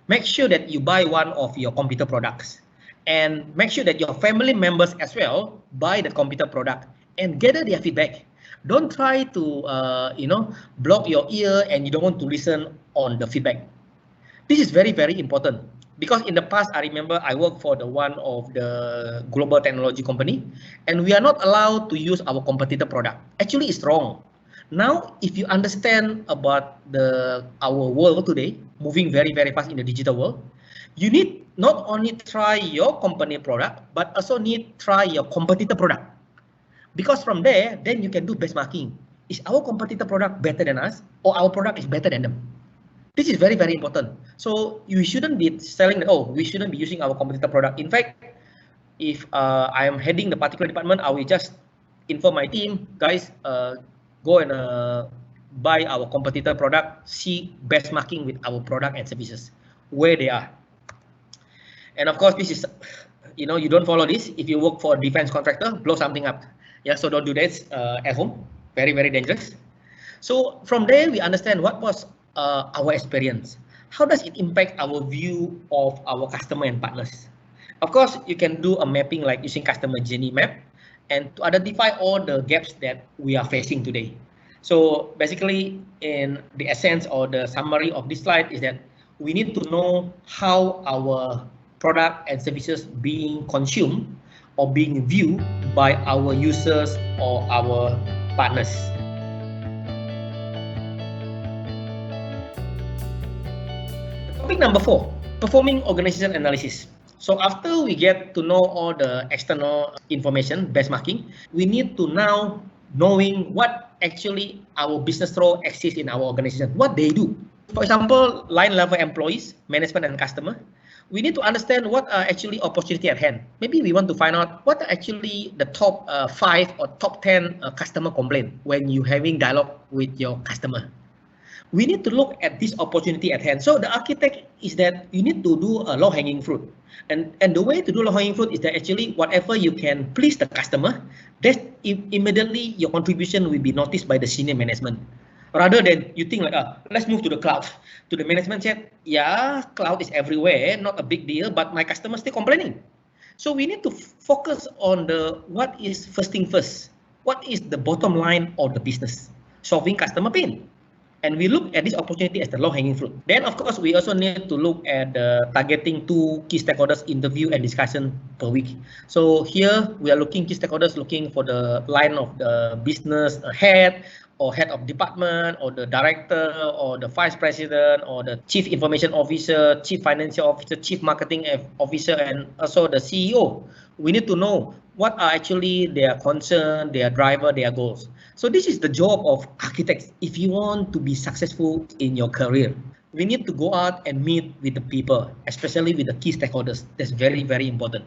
make sure that you buy one of your computer products and make sure that your family members as well buy the computer product and gather their feedback. Don't try to block your ear and you don't want to listen on the feedback. This is very, very important because in the past, I remember I worked for one of the global technology company and we are not allowed to use our competitor product. Actually, it's wrong. Now, if you understand about our world today, moving very, very fast in the digital world, you need not only try your company product, but also need try your competitor product. Because from there, then you can do benchmarking. Is our competitor product better than us or our product is better than them? This is very, very important. So you shouldn't be selling, we shouldn't be using our competitor product. In fact, if I am heading the particular department, I will just inform my team, guys, go and buy our competitor product, see benchmarking with our product and services, where they are. And of course, this is, you don't follow this. If you work for a defense contractor, blow something up. Yeah, so don't do that at home. Very, very dangerous. So from there, we understand what was our experience. How does it impact our view of our customer and partners? Of course, you can do a mapping like using customer journey map and to identify all the gaps that we are facing today. So basically, in the essence or the summary of this slide is that we need to know how our product and services being consumed or being viewed by our users or our partners. Topic number 4, performing organization analysis. So after we get to know all the external information, benchmarking, we need to now knowing what actually our business role exists in our organization, what they do. For example, line level employees, management and customer, we need to understand what are actually opportunity at hand. Maybe we want to find out what are actually the top 5 or top 10 customer complaint when you're having dialogue with your customer. We need to look at this opportunity at hand. So the architect is that you need to do a low-hanging fruit. And the way to do low-hanging fruit is that actually whatever you can please the customer, that immediately your contribution will be noticed by the senior management. Rather than you think like, let's move to the cloud. To the management said, yeah, cloud is everywhere, not a big deal, but my customer still complaining. So we need to focus on the what is first thing first. What is the bottom line of the business? Solving customer pain. And we look at this opportunity as the low-hanging fruit. Then, of course, we also need to look at targeting 2 key stakeholders interview and discussion per week. So here we are looking key stakeholders looking for the line of the business head or head of department or the director or the vice president or the chief information officer, chief financial officer, chief marketing officer, and also the CEO. We need to know what are actually their concern, their driver, their goals. So this is the job of architects. If you want to be successful in your career, we need to go out and meet with the people, especially with the key stakeholders. That's very, very important.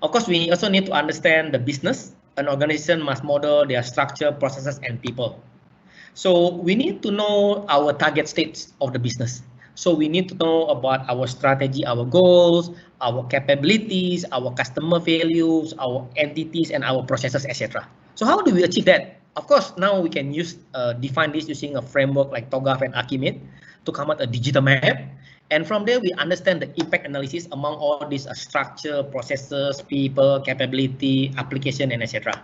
Of course, we also need to understand the business. An organization must model their structure, processes, and people. So we need to know our target states of the business. So we need to know about our strategy, our goals, our capabilities, our customer values, our entities, and our processes, etc. So how do we achieve that? Of course, now we can use define this using a framework like TOGAF and Archimate to come out a digital map. And from there, we understand the impact analysis among all these structure, processes, people, capability, application, and etc.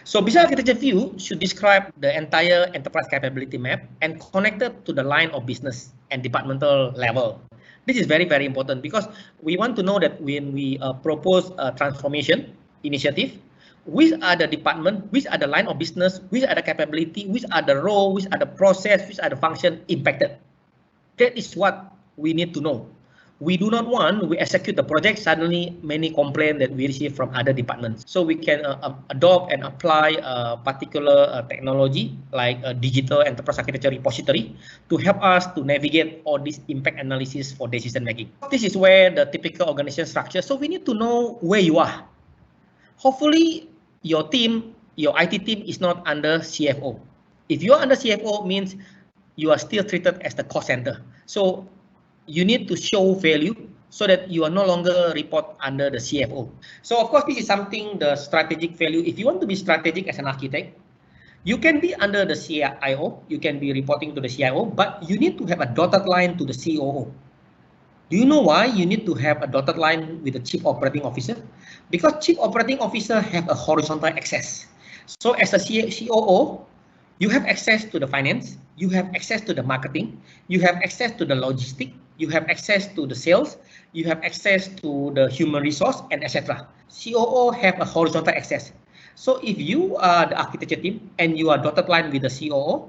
So business architecture view should describe the entire enterprise capability map and connected to the line of business and departmental level. This is very, very important because we want to know that when we propose a transformation initiative, which are the department, which are the line of business, which are the capability, which are the role, which are the process, which are the function impacted. That is what we need to know. We do not want, we execute the project, suddenly many complaints that we receive from other departments. So we can adopt and apply a particular technology like a digital enterprise architecture repository to help us to navigate all this impact analysis for decision making. This is where the typical organization structure. So we need to know where you are. Hopefully your team, your IT team is not under CFO. If you are under CFO, means you are still treated as the cost center. So you need to show value so that you are no longer report under the CFO. So of course, this is something, the strategic value. If you want to be strategic as an architect, you can be under the CIO, you can be reporting to the CIO, but you need to have a dotted line to the COO. Do you know why you need to have a dotted line with the Chief Operating Officer? Because Chief Operating Officer have a horizontal access. So as a COO, you have access to the finance, you have access to the marketing, you have access to the logistics, you have access to the sales, you have access to the human resource, and etc. COO have a horizontal access. So if you are the architecture team and you are dotted line with the COO,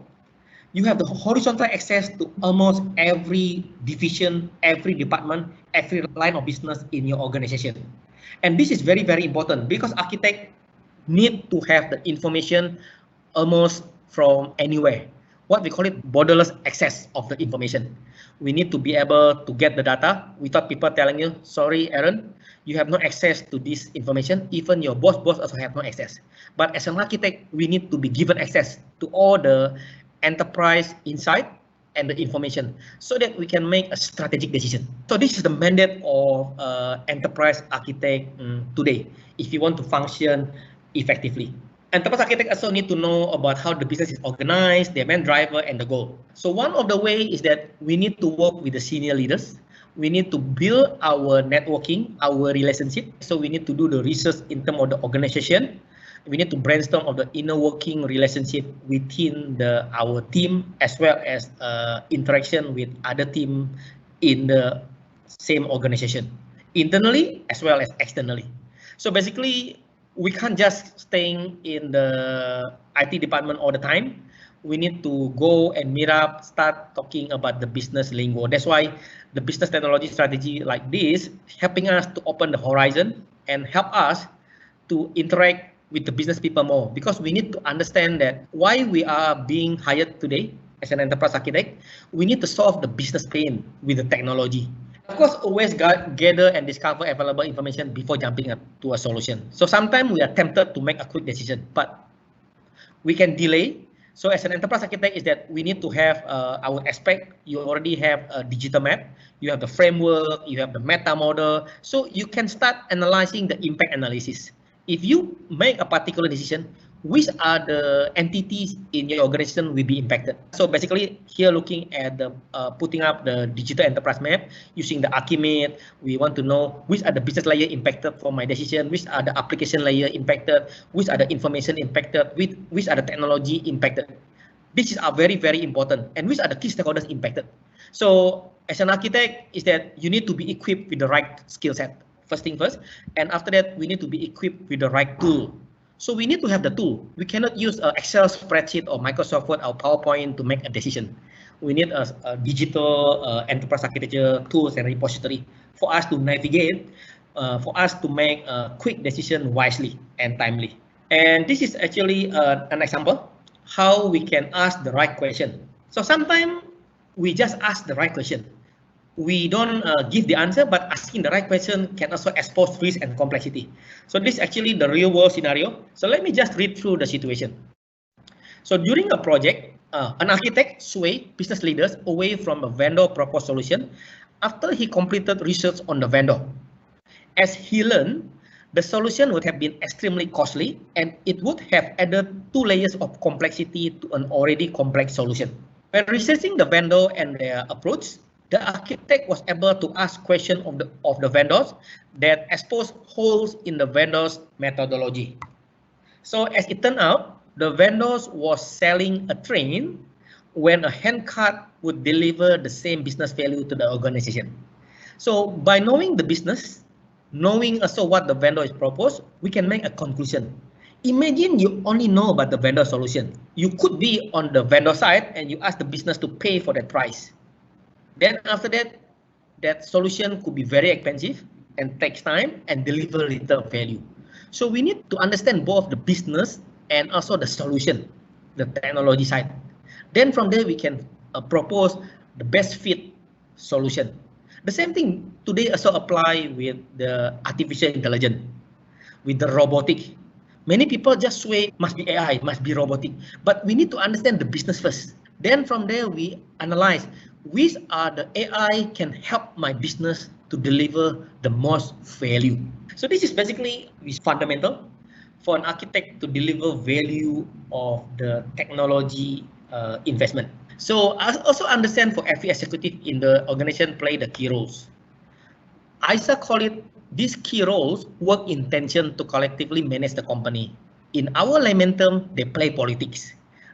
you have the horizontal access to almost every division, every department, every line of business in your organization. And this is very, very important because architects need to have the information almost from anywhere. What we call it borderless access of the information. We need to be able to get the data without people telling you, sorry, Aaron, you have no access to this information. Even your boss also have no access. But as an architect, we need to be given access to all the enterprise insight and the information so that we can make a strategic decision. So this is the mandate of enterprise architect today, if you want to function effectively. Enterprise architect also need to know about how the business is organized, their main driver, and the goal. So one of the way is that we need to work with the senior leaders. We need to build our networking, our relationship. So we need to do the research in terms of the organization. We need to brainstorm of the inner working relationship within our team, as well as interaction with other team in the same organization, internally as well as externally. So basically, we can't just staying in the IT department all the time. We need to go and meet up, start talking about the business lingo. That's why the business technology strategy like this, helping us to open the horizon and help us to interact with the business people more, because we need to understand that why we are being hired today as an enterprise architect. We need to solve the business pain with the technology. Of course, always gather and discover available information before jumping up to a solution. So sometimes we are tempted to make a quick decision, but we can delay. So as an enterprise architect is that we need to have our aspect. You already have a digital map, you have the framework, you have the meta model. So you can start analyzing the impact analysis. If you make a particular decision, which are the entities in your organization will be impacted. So basically here looking at the putting up the digital enterprise map using the Archimate, we want to know which are the business layer impacted for my decision, which are the application layer impacted, which are the information impacted, which are the technology impacted. This is very, very important, and which are the key stakeholders impacted. So as an architect is that you need to be equipped with the right skill set, first thing first, and after that we need to be equipped with the right tool. So we need to have the tool. We cannot use an Excel spreadsheet or Microsoft Word or PowerPoint to make a decision. We need a digital enterprise architecture tools and repository for us to navigate, for us to make a quick decision wisely and timely. And this is actually an example how we can ask the right question. So sometimes we just ask the right question. We don't give the answer, but asking the right question can also expose risk and complexity. So this is actually the real world scenario. So let me just read through the situation. So during a project, an architect swayed business leaders away from a vendor proposed solution after he completed research on the vendor. As he learned, the solution would have been extremely costly, and it would have added 2 layers of complexity to an already complex solution. When researching the vendor and their approach, the architect was able to ask questions of the vendors that exposed holes in the vendor's methodology. So as it turned out, the vendors was selling a train when a handcart would deliver the same business value to the organization. So by knowing the business, knowing also what the vendor is proposed, we can make a conclusion. Imagine you only know about the vendor solution. You could be on the vendor side and you ask the business to pay for that price. Then after that, that solution could be very expensive and takes time and deliver little value. So we need to understand both the business and also the solution, the technology side. Then from there, we can propose the best fit solution. The same thing today also apply with the artificial intelligence, with the robotic. Many people just say must be AI, must be robotic, but we need to understand the business first. Then from there, we analyze which are the AI can help my business to deliver the most value. So this is basically fundamental for an architect to deliver value of the technology investment. So I also understand for every executive in the organization play the key roles. ISA call it these key roles work in tension to collectively manage the company. In our layman term, they play politics.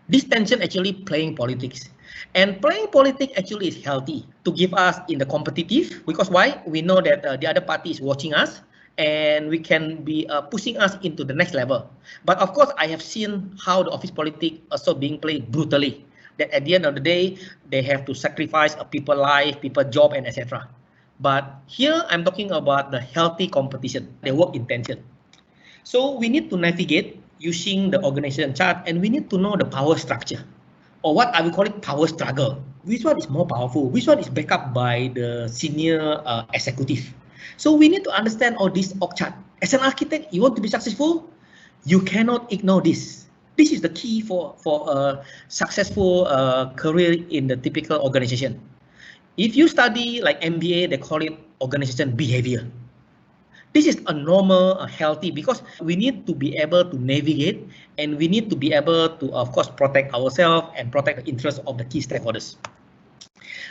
This tension actually playing politics. And playing politics actually is healthy to give us in the competitive, because why? We know that the other party is watching us and we can be pushing us into the next level. But of course, I have seen how the office politics also being played brutally. That at the end of the day, they have to sacrifice a people's life, people's job, and etc. But here I'm talking about the healthy competition. They work in tension. So we need to navigate using the organization chart, and we need to know the power structure, or what I will call it power struggle. Which one is more powerful? Which one is backed up by the senior executive? So we need to understand all this org chart. As an architect, you want to be successful, you cannot ignore this. This is the key for a successful career in the typical organization. If you study like MBA, they call it organization behavior. This is a normal, healthy, because we need to be able to navigate, and we need to be able to, of course, protect ourselves and protect the interests of the key stakeholders.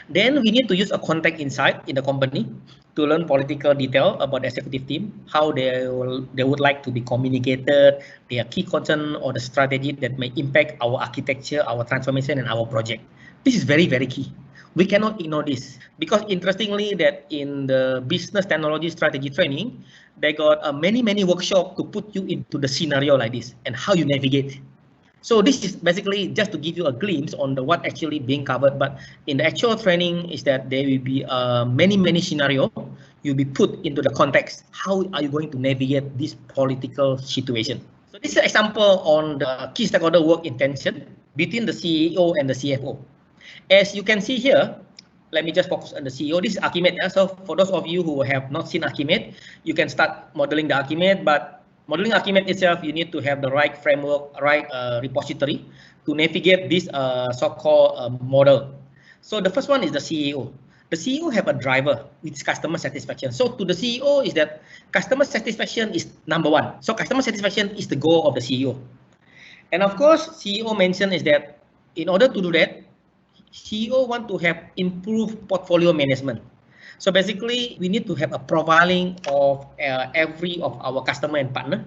Then we need to use a contact insight in the company to learn political detail about the executive team, how they would like to be communicated, their key concern or the strategy that may impact our architecture, our transformation, and our project. This is very, very key. We cannot ignore this, because interestingly that in the business technology strategy training, they got many workshops to put you into the scenario like this and how you navigate. So this is basically just to give you a glimpse on the what actually being covered. But in the actual training is that there will be many scenario. You'll be put into the context. How are you going to navigate this political situation? So this is an example on the key stakeholder work intention between the CEO and the CFO. As you can see here, let me just focus on the CEO. This is Archimate. So for those of you who have not seen Archimate, you can start modeling the Archimate. But modeling Archimate itself, you need to have the right framework, right repository to navigate this so-called model. So the first one is the CEO. The CEO have a driver, which is customer satisfaction. So to the CEO is that customer satisfaction is number one. So customer satisfaction is the goal of the CEO. And of course, CEO mentioned is that in order to do that, CEO want to have improved portfolio management. So basically, we need to have a profiling of every of our customer and partner.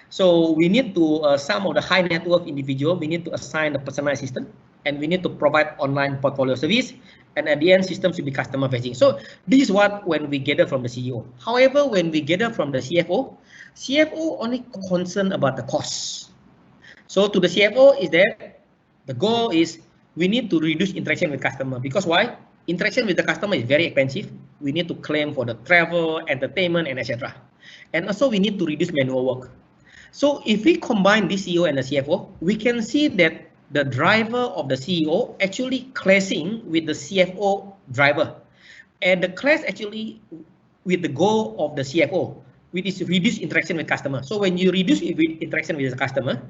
So we need to, some of the high net worth individual, we need to assign a personal assistant, and we need to provide online portfolio service. And at the end, system should be customer facing. So this is what when we gather from the CEO. However, when we gather from the CFO, CFO only concerned about the cost. So to the CFO is that the goal is we need to reduce interaction with customer, because why? Interaction with the customer is very expensive. We need to claim for the travel, entertainment, and etc. And also we need to reduce manual work. So if we combine the CEO and the CFO, we can see that the driver of the CEO actually clashing with the CFO driver, and the clash actually with the goal of the CFO, which is reduce interaction with customer. So when you reduce interaction with the customer,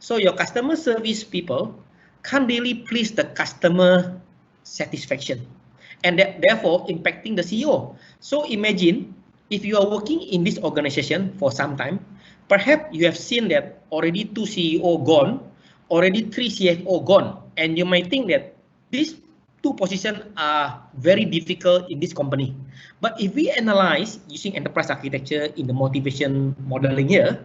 so your customer service people can't really please the customer satisfaction, and therefore impacting the CEO. So imagine if you are working in this organization for some time, perhaps you have seen that already 2 CEO gone, already 3 CFO gone, and you might think that these 2 positions are very difficult in this company. But if we analyze using enterprise architecture in the motivation modeling here,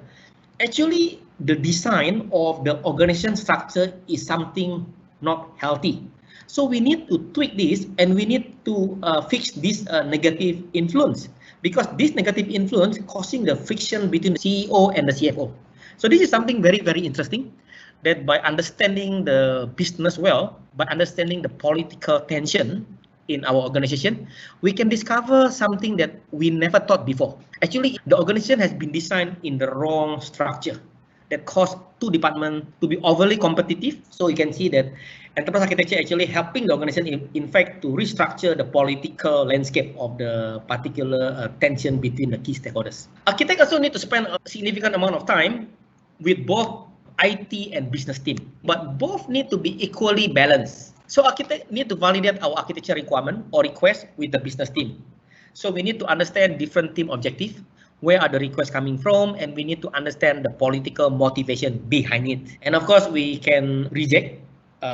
actually the design of the organization structure is something not healthy. So we need to tweak this, and we need to fix this negative influence, because this negative influence causing the friction between the CEO and the CFO. So this is something very interesting, that by understanding the business well, by understanding the political tension in our organization, we can discover something that we never thought before. Actually, the organization has been designed in the wrong structure that caused 2 departments to be overly competitive. So you can see that enterprise architecture actually helping the organization, in fact, to restructure the political landscape of the particular tension between the key stakeholders. Architect also need to spend a significant amount of time with both IT and business team, but both need to be equally balanced. So architect need to validate our architecture requirement or request with the business team. So we need to understand different team objective, where are the requests coming from, and we need to understand the political motivation behind it. And of course, we can reject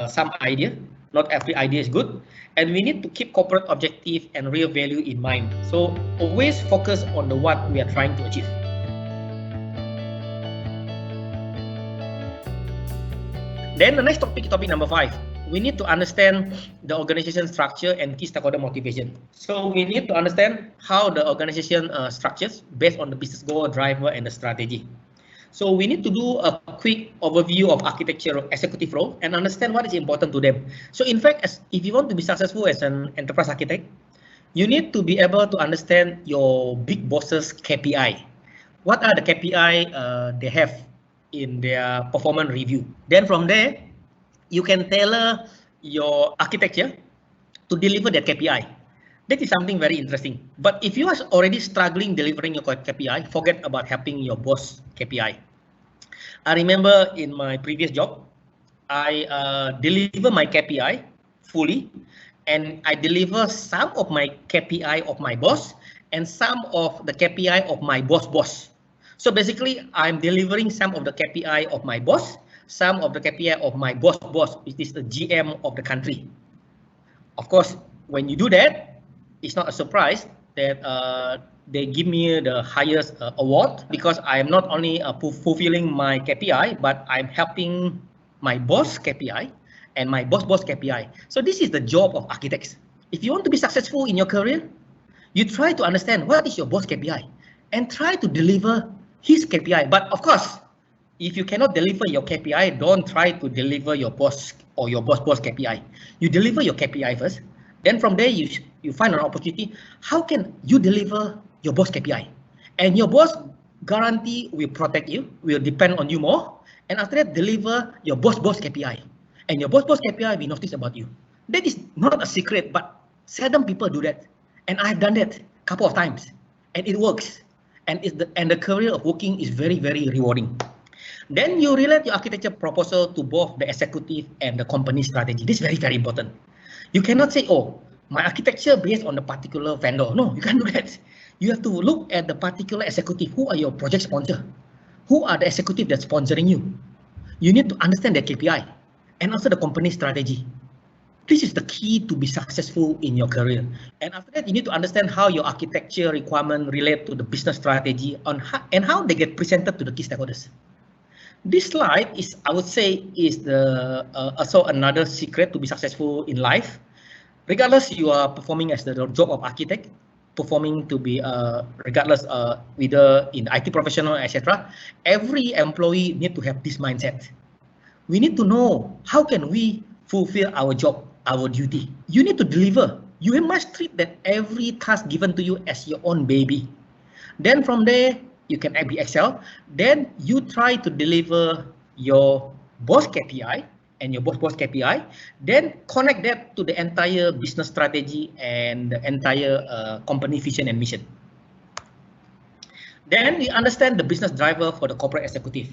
some idea. Not every idea is good, and we need to keep corporate objective and real value in mind. So always focus on the what we are trying to achieve. Then the next topic number 5. We need to understand the organization structure and key stakeholder motivation. So we need to understand how the organization structures based on the business goal, driver, and the strategy. So we need to do a quick overview of architecture executive role and understand what is important to them. So in fact, if you want to be successful as an enterprise architect, you need to be able to understand your big boss's KPI. What are the KPI they have in their performance review? Then from there, you can tailor your architecture to deliver that KPI. That is something very interesting. But if you are already struggling delivering your KPI, forget about helping your boss KPI. I remember in my previous job, I deliver my KPI fully, and I deliver some of my KPI of my boss and some of the KPI of my boss. So basically, I'm delivering some of the KPI of my boss, some of the KPI of my boss, which is the GM of the country. Of course, when you do that, it's not a surprise that they give me the highest award, because I am not only fulfilling my KPI, but I'm helping my boss KPI and my boss KPI. So this is the job of architects. If you want to be successful in your career, you try to understand what is your boss KPI and try to deliver his KPI. But of course, If you cannot deliver your KPI, don't try to deliver your boss or your boss KPI. You deliver your KPI first. Then from there, you find an opportunity. How can you deliver your boss KPI? And your boss guarantee will protect you, will depend on you more. And after that, deliver your boss KPI. And your boss KPI will notice about you. That is not a secret, but seldom people do that. And I've done that a couple of times. And it works. And the career of working is very, very rewarding. Then you relate your architecture proposal to both the executive and the company strategy. This is very, very important. You cannot say, oh, my architecture based on a particular vendor. No, you can't do that. You have to look at the particular executive. Who are your project sponsor? Who are the executive that's sponsoring you? You need to understand their KPI and also the company strategy. This is the key to be successful in your career. And after that, you need to understand how your architecture requirement relate to the business strategy and how they get presented to the key stakeholders. This slide is, I would say, is the also another secret to be successful in life. Regardless you are performing as the job of architect, performing to be regardless whether in IT professional, etc. Every employee need to have this mindset. We need to know how can we fulfill our job, our duty. You need to deliver. You must treat that every task given to you as your own baby. Then from there, you can be excel. Then you try to deliver your boss KPI and your boss KPI. Then connect that to the entire business strategy and the entire company vision and mission. Then you understand the business driver for the corporate executive.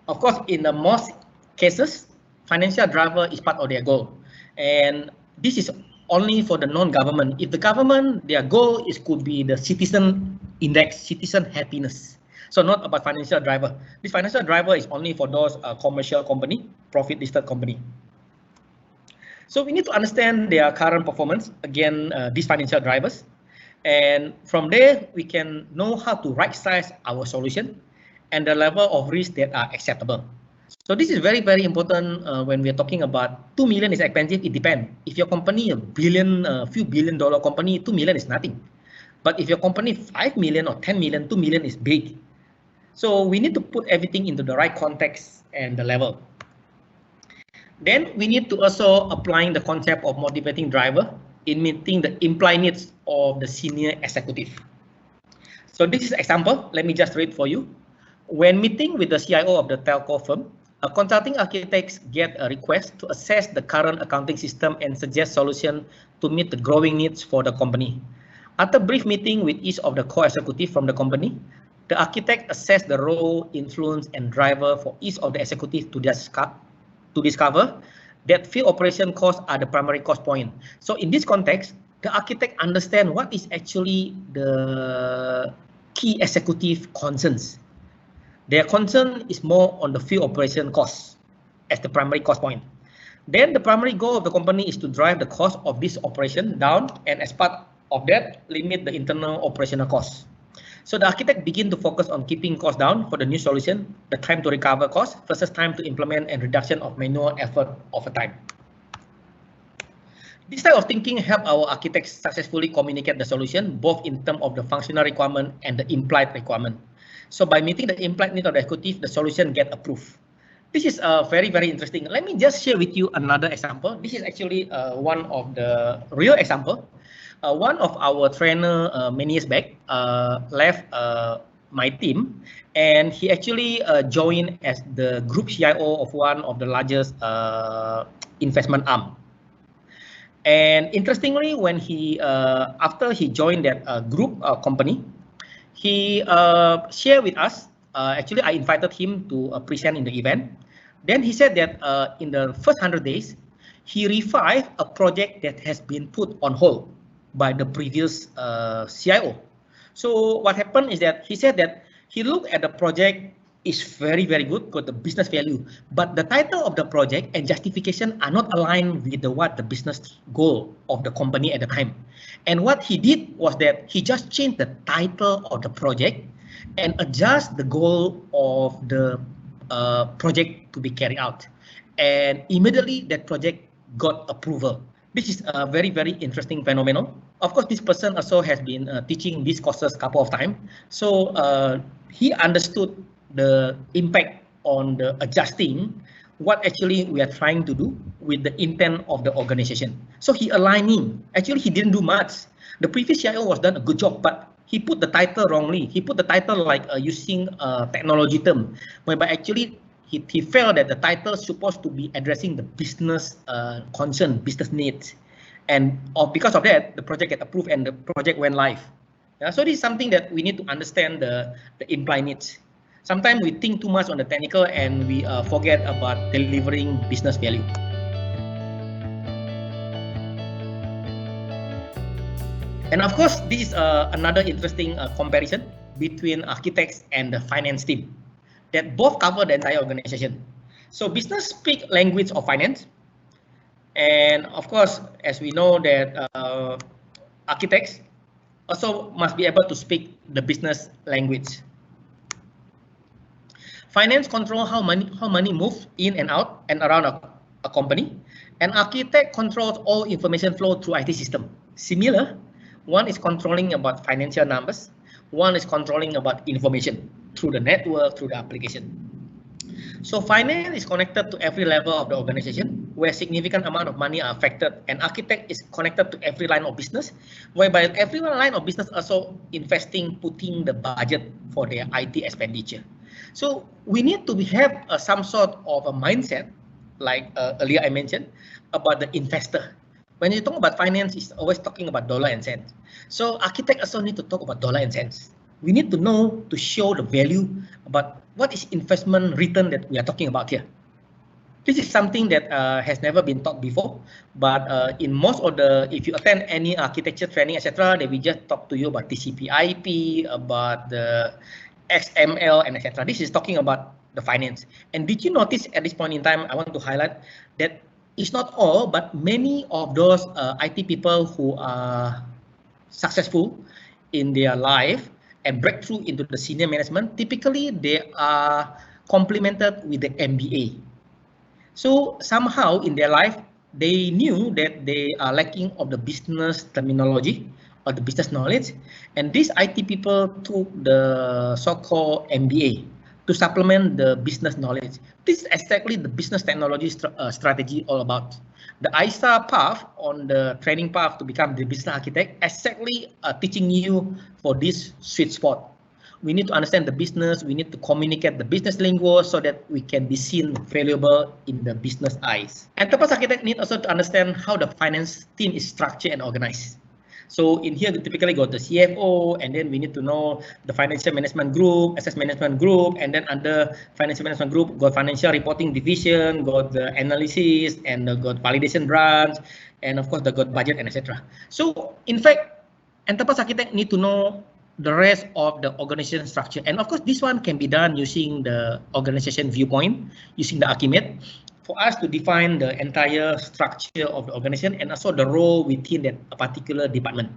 Of course, in the most cases, financial driver is part of their goal. And this is only for the non-government. If the government, their goal could be the citizen index, citizen happiness. So not about financial driver. This financial driver is only for those commercial company, profit listed company. So we need to understand their current performance, again, these financial drivers. And from there, we can know how to right size our solution and the level of risk that are acceptable. So this is very, very important when we're talking about 2 million is expensive. It depends. If your company a few billion dollar company, 2 million is nothing. But if your company 5 million or 10 million, 2 million is big. So we need to put everything into the right context and the level. Then we need to also applying the concept of motivating driver in meeting the implied needs of the senior executive. So this is an example. Let me just read for you. When meeting with the CIO of the telco firm, a consulting architects get a request to assess the current accounting system and suggest solution to meet the growing needs for the company. After brief meeting with each of the core executive from the company, the architect assess the role, influence, and driver for each of the executive to discover that field operation costs are the primary cost point. So in this context, the architect understand what is actually the key executive concerns. Their concern is more on the field operation costs as the primary cost point. Then the primary goal of the company is to drive the cost of this operation down, and as part of that, limit the internal operational costs. So the architect begin to focus on keeping costs down for the new solution, the time to recover costs versus time to implement and reduction of manual effort over time. This type of thinking help our architects successfully communicate the solution, both in terms of the functional requirement and the implied requirement. So by meeting the implied need of the executive, the solution get approved. This is very, very interesting. Let me just share with you another example. This is actually one of the real example. One of our trainer many years back left my team, and he actually joined as the group CIO of one of the largest investment arm. And interestingly, when he after he joined that group company, he shared with us. Actually, I invited him to present in the event. Then he said that in the first 100 days, he revived a project that has been put on hold by the previous CIO. So what happened is that he said that he looked at the project is very, very good, got the business value, but the title of the project and justification are not aligned with what the business goal of the company at the time. And what he did was that he just changed the title of the project and adjust the goal of the project to be carried out. And immediately that project got approval. This is a very, very interesting phenomenon. Of course, this person also has been teaching these courses a couple of times. So he understood the impact on the adjusting what actually we are trying to do with the intent of the organization. So he aligning. Actually, he didn't do much. The previous CIO was done a good job, but he put the title wrongly. He put the title like using a technology term, whereby actually he felt that the title is supposed to be addressing the business concern, business needs. And because of that, the project get approved and the project went live. Yeah, so this is something that we need to understand the implied needs. Sometimes we think too much on the technical and we forget about delivering business value. And of course, this is another interesting comparison between architects and the finance team that both cover the entire organization. So business speak language of finance. And of course, as we know that architects also must be able to speak the business language. Finance control how money moves in and out and around a company, and architect controls all information flow through IT system. Similar, one is controlling about financial numbers, one is controlling about information through the network, through the application. So finance is connected to every level of the organization where significant amount of money are affected, and architect is connected to every line of business, whereby every line of business also investing, putting the budget for their IT expenditure. So we need to have some sort of a mindset, like earlier I mentioned, about the investor. When you talk about finance, it's always talking about dollar and cents. So architect also need to talk about dollar and cents. We need to know to show the value about what is investment return that we are talking about here. This is something that has never been taught before, but in most of the, if you attend any architecture training, etc., they will just talk to you about TCP/IP, about the XML, and etc. This is talking about the finance. And did you notice at this point in time, I want to highlight that it's not all, but many of those IT people who are successful in their life and breakthrough into the senior management, typically they are complemented with the MBA. So somehow in their life, they knew that they are lacking of the business terminology or the business knowledge, and these IT people took the so-called MBA to supplement the business knowledge. This is exactly the business technology strategy all about. The ISA path on the training path to become the business architect exactly teaching you for this sweet spot. We need to understand the business, we need to communicate the business lingo so that we can be seen valuable in the business eyes. Enterprise architect need also to understand how the finance team is structured and organized. So in here, we typically got the CFO, and then we need to know the financial management group, asset management group, and then under financial management group, got financial reporting division, got the analysis, and got validation branch, and of course, the got budget, and etc. So in fact, enterprise architect need to know the rest of the organization structure. And of course, this one can be done using the organization viewpoint, using the Archimate, for us to define the entire structure of the organization and also the role within that particular department.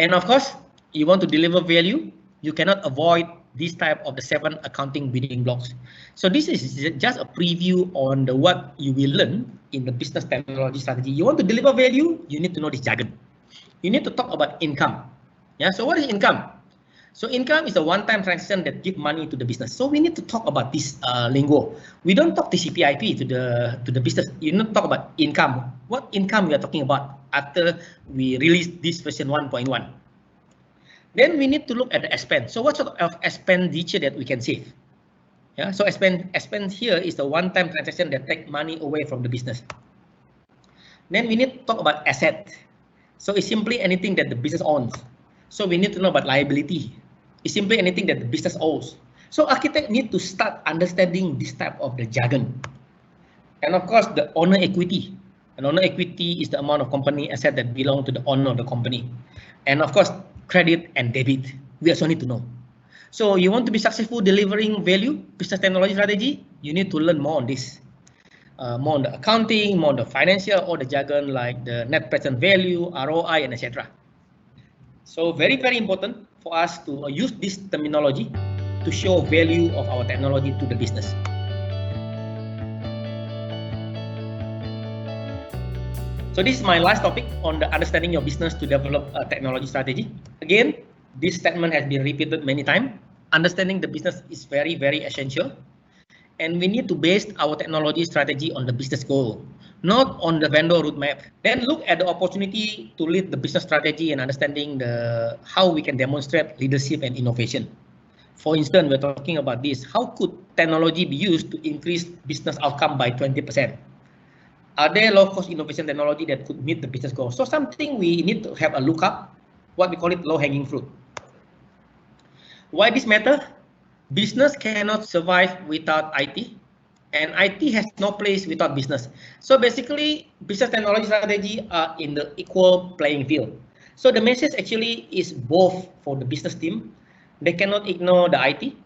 And of course, you want to deliver value, you cannot avoid this type of the 7 accounting building blocks. So this is just a preview on the what you will learn in the business technology strategy. You want to deliver value, you need to know this jargon. You need to talk about income. Yeah, so what is income? So income is a one-time transaction that give money to the business. So we need to talk about this lingo. We don't talk TCP/IP to the business. You don't talk about income. What income we are talking about after we release this version 1.1? Then we need to look at the expense. So what sort of expenditure that we can save? Yeah, so expense here is the one-time transaction that take money away from the business. Then we need to talk about asset. So it's simply anything that the business owns. So we need to know about liability. It's simply anything that the business owes. So architect need to start understanding this type of the jargon. And of course, the owner equity. And owner equity is the amount of company asset that belong to the owner of the company. And of course, credit and debit. We also need to know. So you want to be successful delivering value, business technology strategy, you need to learn more on this. More on the accounting, more on the financial, or the jargon like the net present value, ROI, and etc. So very, very important for us to use this terminology to show value of our technology to the business. So this is my last topic on the understanding your business to develop a technology strategy. Again, this statement has been repeated many times. understanding the business is very, very essential. And we need to base our technology strategy on the business goal, not on the vendor roadmap. Then look at the opportunity to lead the business strategy and understanding how we can demonstrate leadership and innovation. For instance, we're talking about this. How could technology be used to increase business outcome by 20%? Are there low-cost innovation technology that could meet the business goal? So something we need to have a look up, what we call it low-hanging fruit. Why this matter? Business cannot survive without IT, and IT has no place without business. So basically, business technology strategy are in the equal playing field. So the message actually is both for the business team. They cannot ignore the IT,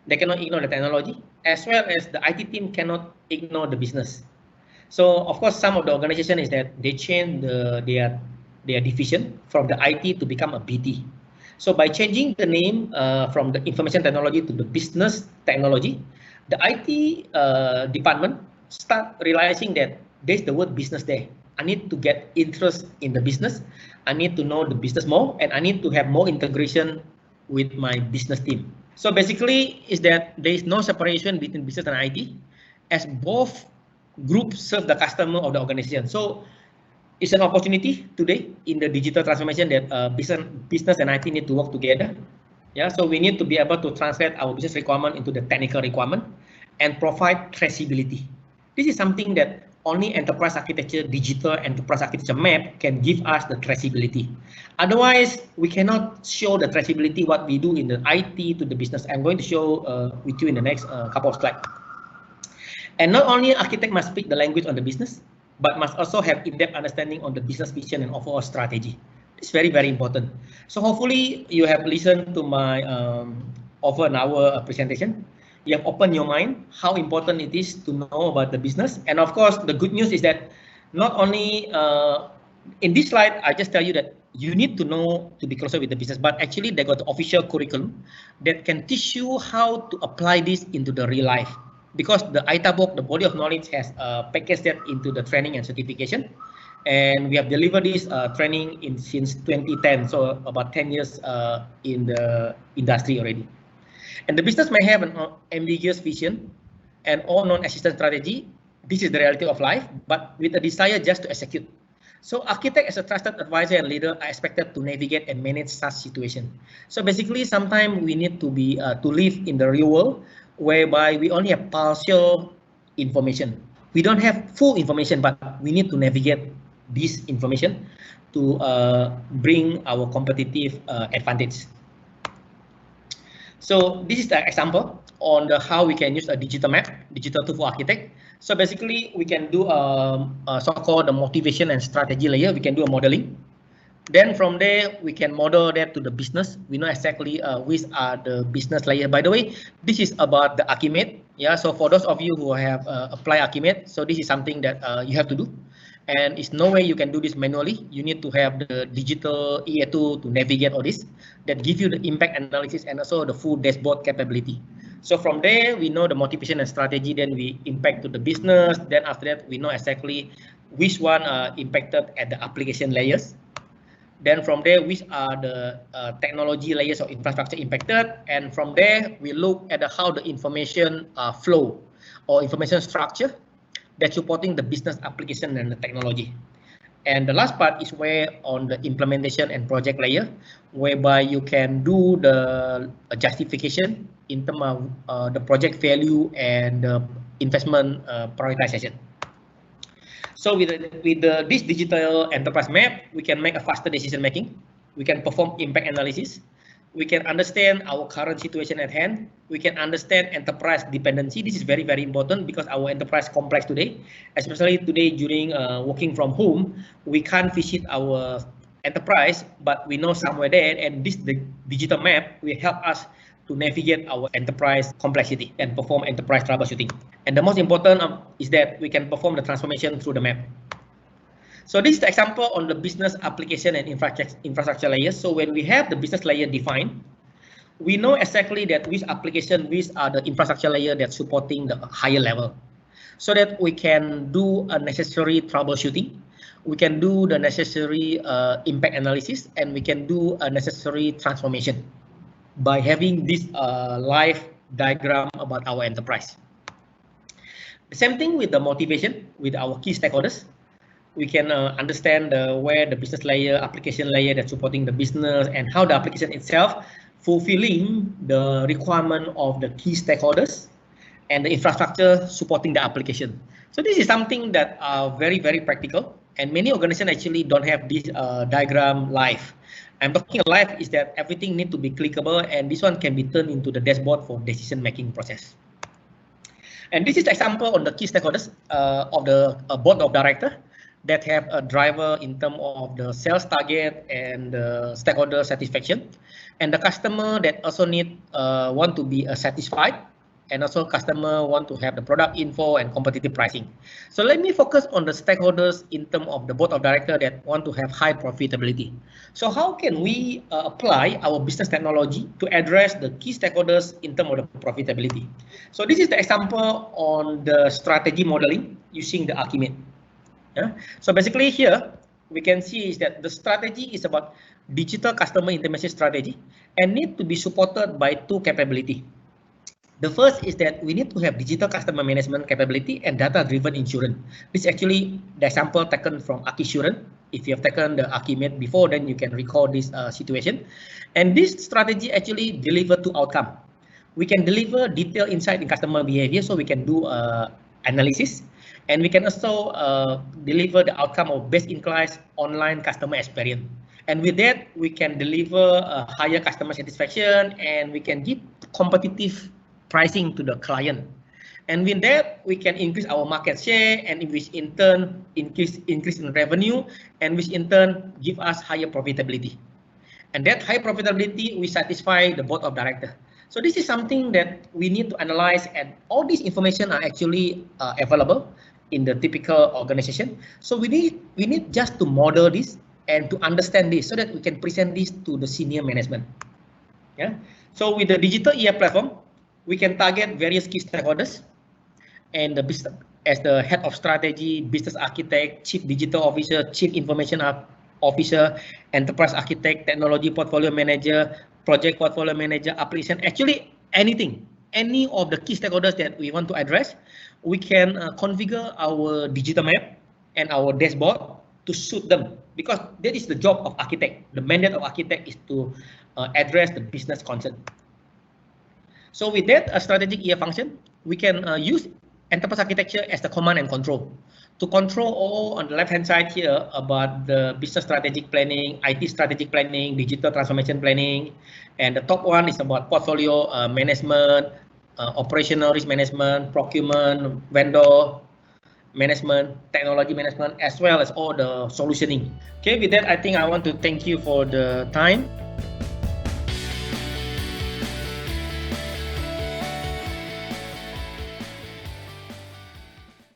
they cannot ignore the technology, as well as the IT team cannot ignore the business. So of course, some of the organization is that they change their division from the IT to become a BT. So by changing the name from the information technology to the business technology, the IT department start realizing that there's the word business there. I need to get interest in the business. I need to know the business more, and I need to have more integration with my business team. So basically, is that there is no separation between business and IT, as both groups serve the customer of the organization. So it's an opportunity today in the digital transformation that business and IT need to work together. Yeah, so we need to be able to translate our business requirement into the technical requirement and provide traceability. This is something that only enterprise architecture, digital enterprise architecture map can give us the traceability. Otherwise, we cannot show the traceability what we do in the IT to the business. I'm going to show with you in the next couple of slides. And not only architect must speak the language on the business, but must also have in-depth understanding on the business vision and overall strategy. It's very, very important. So hopefully you have listened to my over an hour presentation. You have opened your mind how important it is to know about the business. And of course, the good news is that not only in this slide, I just tell you that you need to know to be closer with the business, but actually they got the official curriculum that can teach you how to apply this into the real life. Because the ITABOK, the body of knowledge, has packaged that into the training and certification. And we have delivered this training since 2010, so about 10 years in the industry already. And the business may have an ambiguous vision and all non-existent strategy. This is the reality of life, but with a desire just to execute. So architect as a trusted advisor and leader are expected to navigate and manage such situation. So basically, sometimes we need to be to live in the real world, whereby we only have partial information. We don't have full information, but we need to navigate this information to bring our competitive advantage. So this is the example on how we can use a digital map, digital tool for architect. So basically, we can do a so-called the motivation and strategy layer. We can do a modeling. Then from there, we can model that to the business. We know exactly which are the business layer. By the way, this is about the Archimate. Yeah, so for those of you who have applied Archimate, so this is something that you have to do. And it's no way you can do this manually. You need to have the digital EA tool to navigate all this that give you the impact analysis and also the full dashboard capability. So from there, we know the motivation and strategy, then we impact to the business. Then after that, we know exactly which one are impacted at the application layers. Then from there, which are the technology layers or infrastructure impacted. And from there, we look at how the information flow or information structure that's supporting the business application and the technology. And the last part is where on the implementation and project layer, whereby you can do the justification in terms of the project value and the investment prioritization. So with this digital enterprise map, we can make a faster decision making. We can perform impact analysis. We can understand our current situation at hand. We can understand enterprise dependency. This is very, very important because our enterprise complex today, especially today during working from home, we can't visit our enterprise, but we know somewhere there, and the digital map will help us to navigate our enterprise complexity and perform enterprise troubleshooting. And the most important is that we can perform the transformation through the map. So this is the example on the business application and infrastructure layers. So when we have the business layer defined, we know exactly that which application, which are the infrastructure layer that's supporting the higher level, so that we can do a necessary troubleshooting, we can do the necessary impact analysis, and we can do a necessary transformation. by having this live diagram about our enterprise. The same thing with the motivation with our key stakeholders. We can understand where the business layer, application layer that's supporting the business, and how the application itself fulfilling the requirement of the key stakeholders and the infrastructure supporting the application. So this is something that are very, very practical, and many organizations actually don't have this diagram live. I'm talking live is that everything need to be clickable, and this one can be turned into the dashboard for decision-making process. And this is the example on the key stakeholders of the board of director that have a driver in terms of the sales target and the stakeholder satisfaction, and the customer that also need want to be satisfied, and also customer want to have the product info and competitive pricing. So let me focus on the stakeholders in terms of the board of director that want to have high profitability. So how can we apply our business technology to address the key stakeholders in terms of the profitability? So this is the example on the strategy modeling using the Archimate. Yeah. So basically here we can see is that the strategy is about digital customer intimacy strategy and need to be supported by two capability. The first is that we need to have digital customer management capability and data-driven insurance. This is actually the example taken from Archisurance. If you have taken the Archimate before, then you can recall this situation. And this strategy actually deliver to outcome. We can deliver detailed insight in customer behavior, so we can do analysis, and we can also deliver the outcome of best-in-class online customer experience. And with that, we can deliver a higher customer satisfaction, and we can give competitive pricing to the client. And with that, we can increase our market share, and which in turn increase in revenue, and which in turn give us higher profitability. And that high profitability we satisfy the board of directors. So this is something that we need to analyze, and all this information are actually available in the typical organization. So we need just to model this and to understand this so that we can present this to the senior management. Yeah. So with the digital ER platform, we can target various key stakeholders and the business as the head of strategy, business architect, chief digital officer, chief information officer, enterprise architect, technology portfolio manager, project portfolio manager, application, actually anything, any of the key stakeholders that we want to address, we can configure our digital map and our dashboard to suit them, because that is the job of architect. The mandate of architect is to address the business concern. So with that, a strategic ER function, we can use enterprise architecture as the command and control to control all on the left-hand side here about the business strategic planning, IT strategic planning, digital transformation planning, and the top one is about portfolio management, operational risk management, procurement, vendor management, technology management, as well as all the solutioning. Okay, with that, I think I want to thank you for the time.